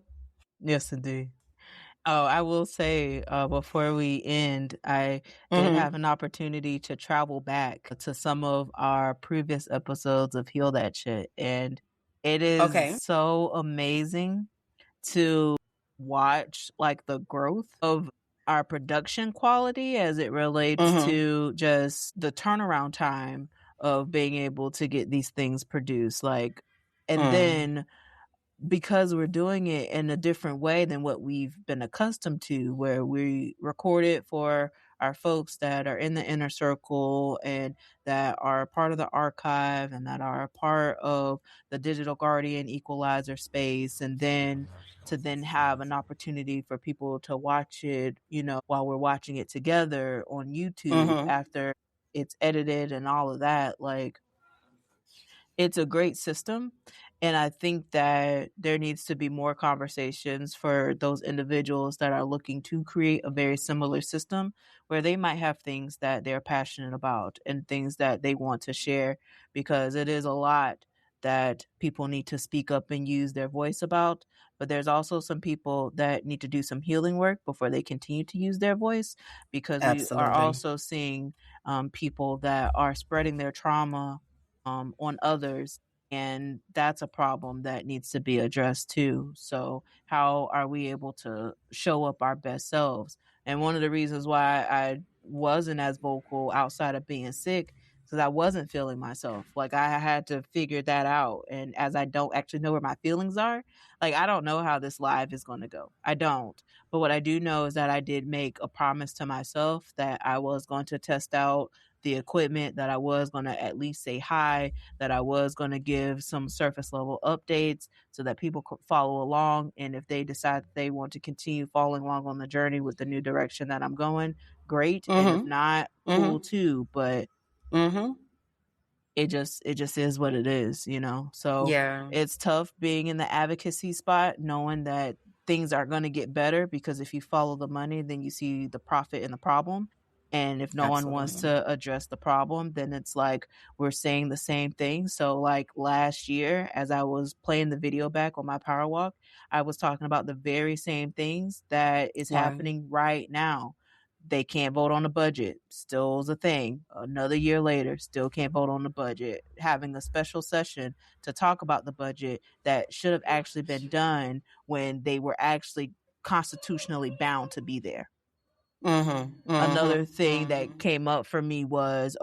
Yes, indeed. Oh, I will say before we end, I did have an opportunity to travel back to some of our previous episodes of Heal That Shit. And it is so amazing to watch like the growth of our production quality as it relates to just the turnaround time of being able to get these things produced. Then because we're doing it in a different way than what we've been accustomed to, where we record it for our folks that are in the inner circle and that are part of the archive and that are part of the digital guardian equalizer space, and then to then have an opportunity for people to watch it, while we're watching it together on YouTube after it's edited and all of that. Like, it's a great system. And I think that there needs to be more conversations for those individuals that are looking to create a very similar system where they might have things that they're passionate about and things that they want to share, because it is a lot that people need to speak up and use their voice about. But there's also some people that need to do some healing work before they continue to use their voice, because we are Absolutely. also seeing people that are spreading their trauma on others, and that's a problem that needs to be addressed too. So how are we able to show up our best selves? And one of the reasons why I wasn't as vocal outside of being sick, because I wasn't feeling myself. Like, I had to figure that out. And as I don't actually know where my feelings are, like, I don't know how this live is going to go. I don't. But what I do know is that I did make a promise to myself that I was going to test out the equipment, that I was going to at least say hi, that I was going to give some surface level updates so that people could follow along. And if they decide they want to continue following along on the journey with the new direction that I'm going, great. And if Mm-hmm. not, cool Mm-hmm. too. But Mm-hmm. it just is what it is, you know. So Yeah. it's tough being in the advocacy spot, knowing that things are going to get better, because if you follow the money, then you see the profit in the problem. And if no one wants Absolutely. to address the problem, then it's like we're saying the same thing. So like last year, as I was playing the video back on my power walk, I was talking about the very same things that is Right. happening right now. They can't vote on the budget. Still is a thing. Another year later, still can't vote on the budget. Having a special session to talk about the budget that should have actually been done when they were actually constitutionally bound to be there. Mm-hmm. Another Mm-hmm. thing that Mm-hmm. came up for me was,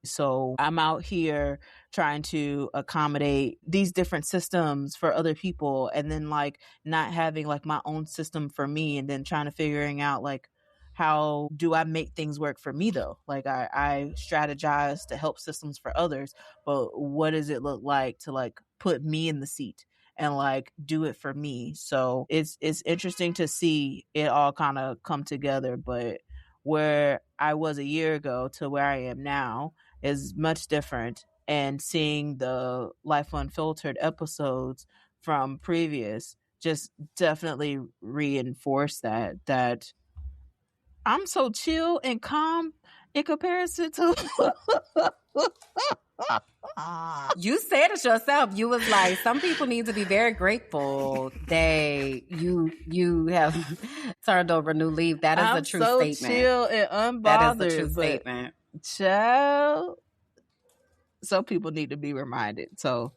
so I'm out here trying to accommodate these different systems for other people, and then like not having like my own system for me, and then trying to figuring out like, how do I make things work for me though? Like I strategize to help systems for others, but what does it look like to like put me in the seat and like do it for me? So it's interesting to see it all kind of come together. But where I was a year ago to where I am now is much different. And seeing the Life Unfiltered episodes from previous just definitely reinforce that I'm so chill and calm in comparison to You said it yourself. You was like, some people need to be very grateful you have turned over a new leaf. That is I'm a true so statement. chill and That is a true unbothered. But statement. child, some people need to be reminded. So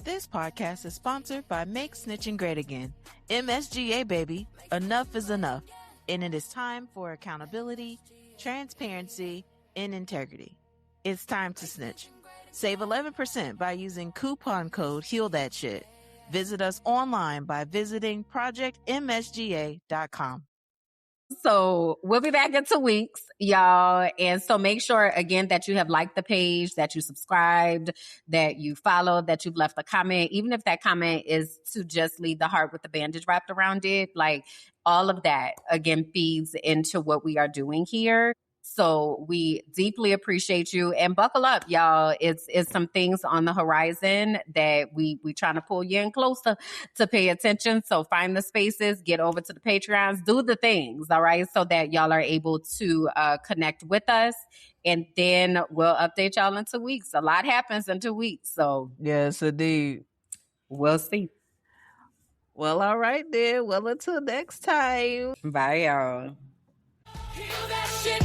this podcast is sponsored by Make Snitching Great Again. MSGA, baby. Enough is enough. And it is time for accountability, transparency, and integrity. It's time to snitch. Save 11% by using coupon code HEALTHATSHIT. Visit us online by visiting projectmsga.com. So we'll be back in 2 weeks, y'all. And so make sure again that you have liked the page, that you subscribed, that you followed, that you've left a comment, even if that comment is to just leave the heart with the bandage wrapped around it. Like all of that again feeds into what we are doing here. So we deeply appreciate you, and buckle up, y'all. It's some things on the horizon that we trying to pull you in closer to pay attention. So find the spaces, get over to the Patreons, do the things, all right, so that y'all are able to connect with us. And then we'll update y'all in 2 weeks. A lot happens in 2 weeks. So yes, indeed. We'll see. Well, all right then. Well, until next time. Bye, y'all. Heal that shit.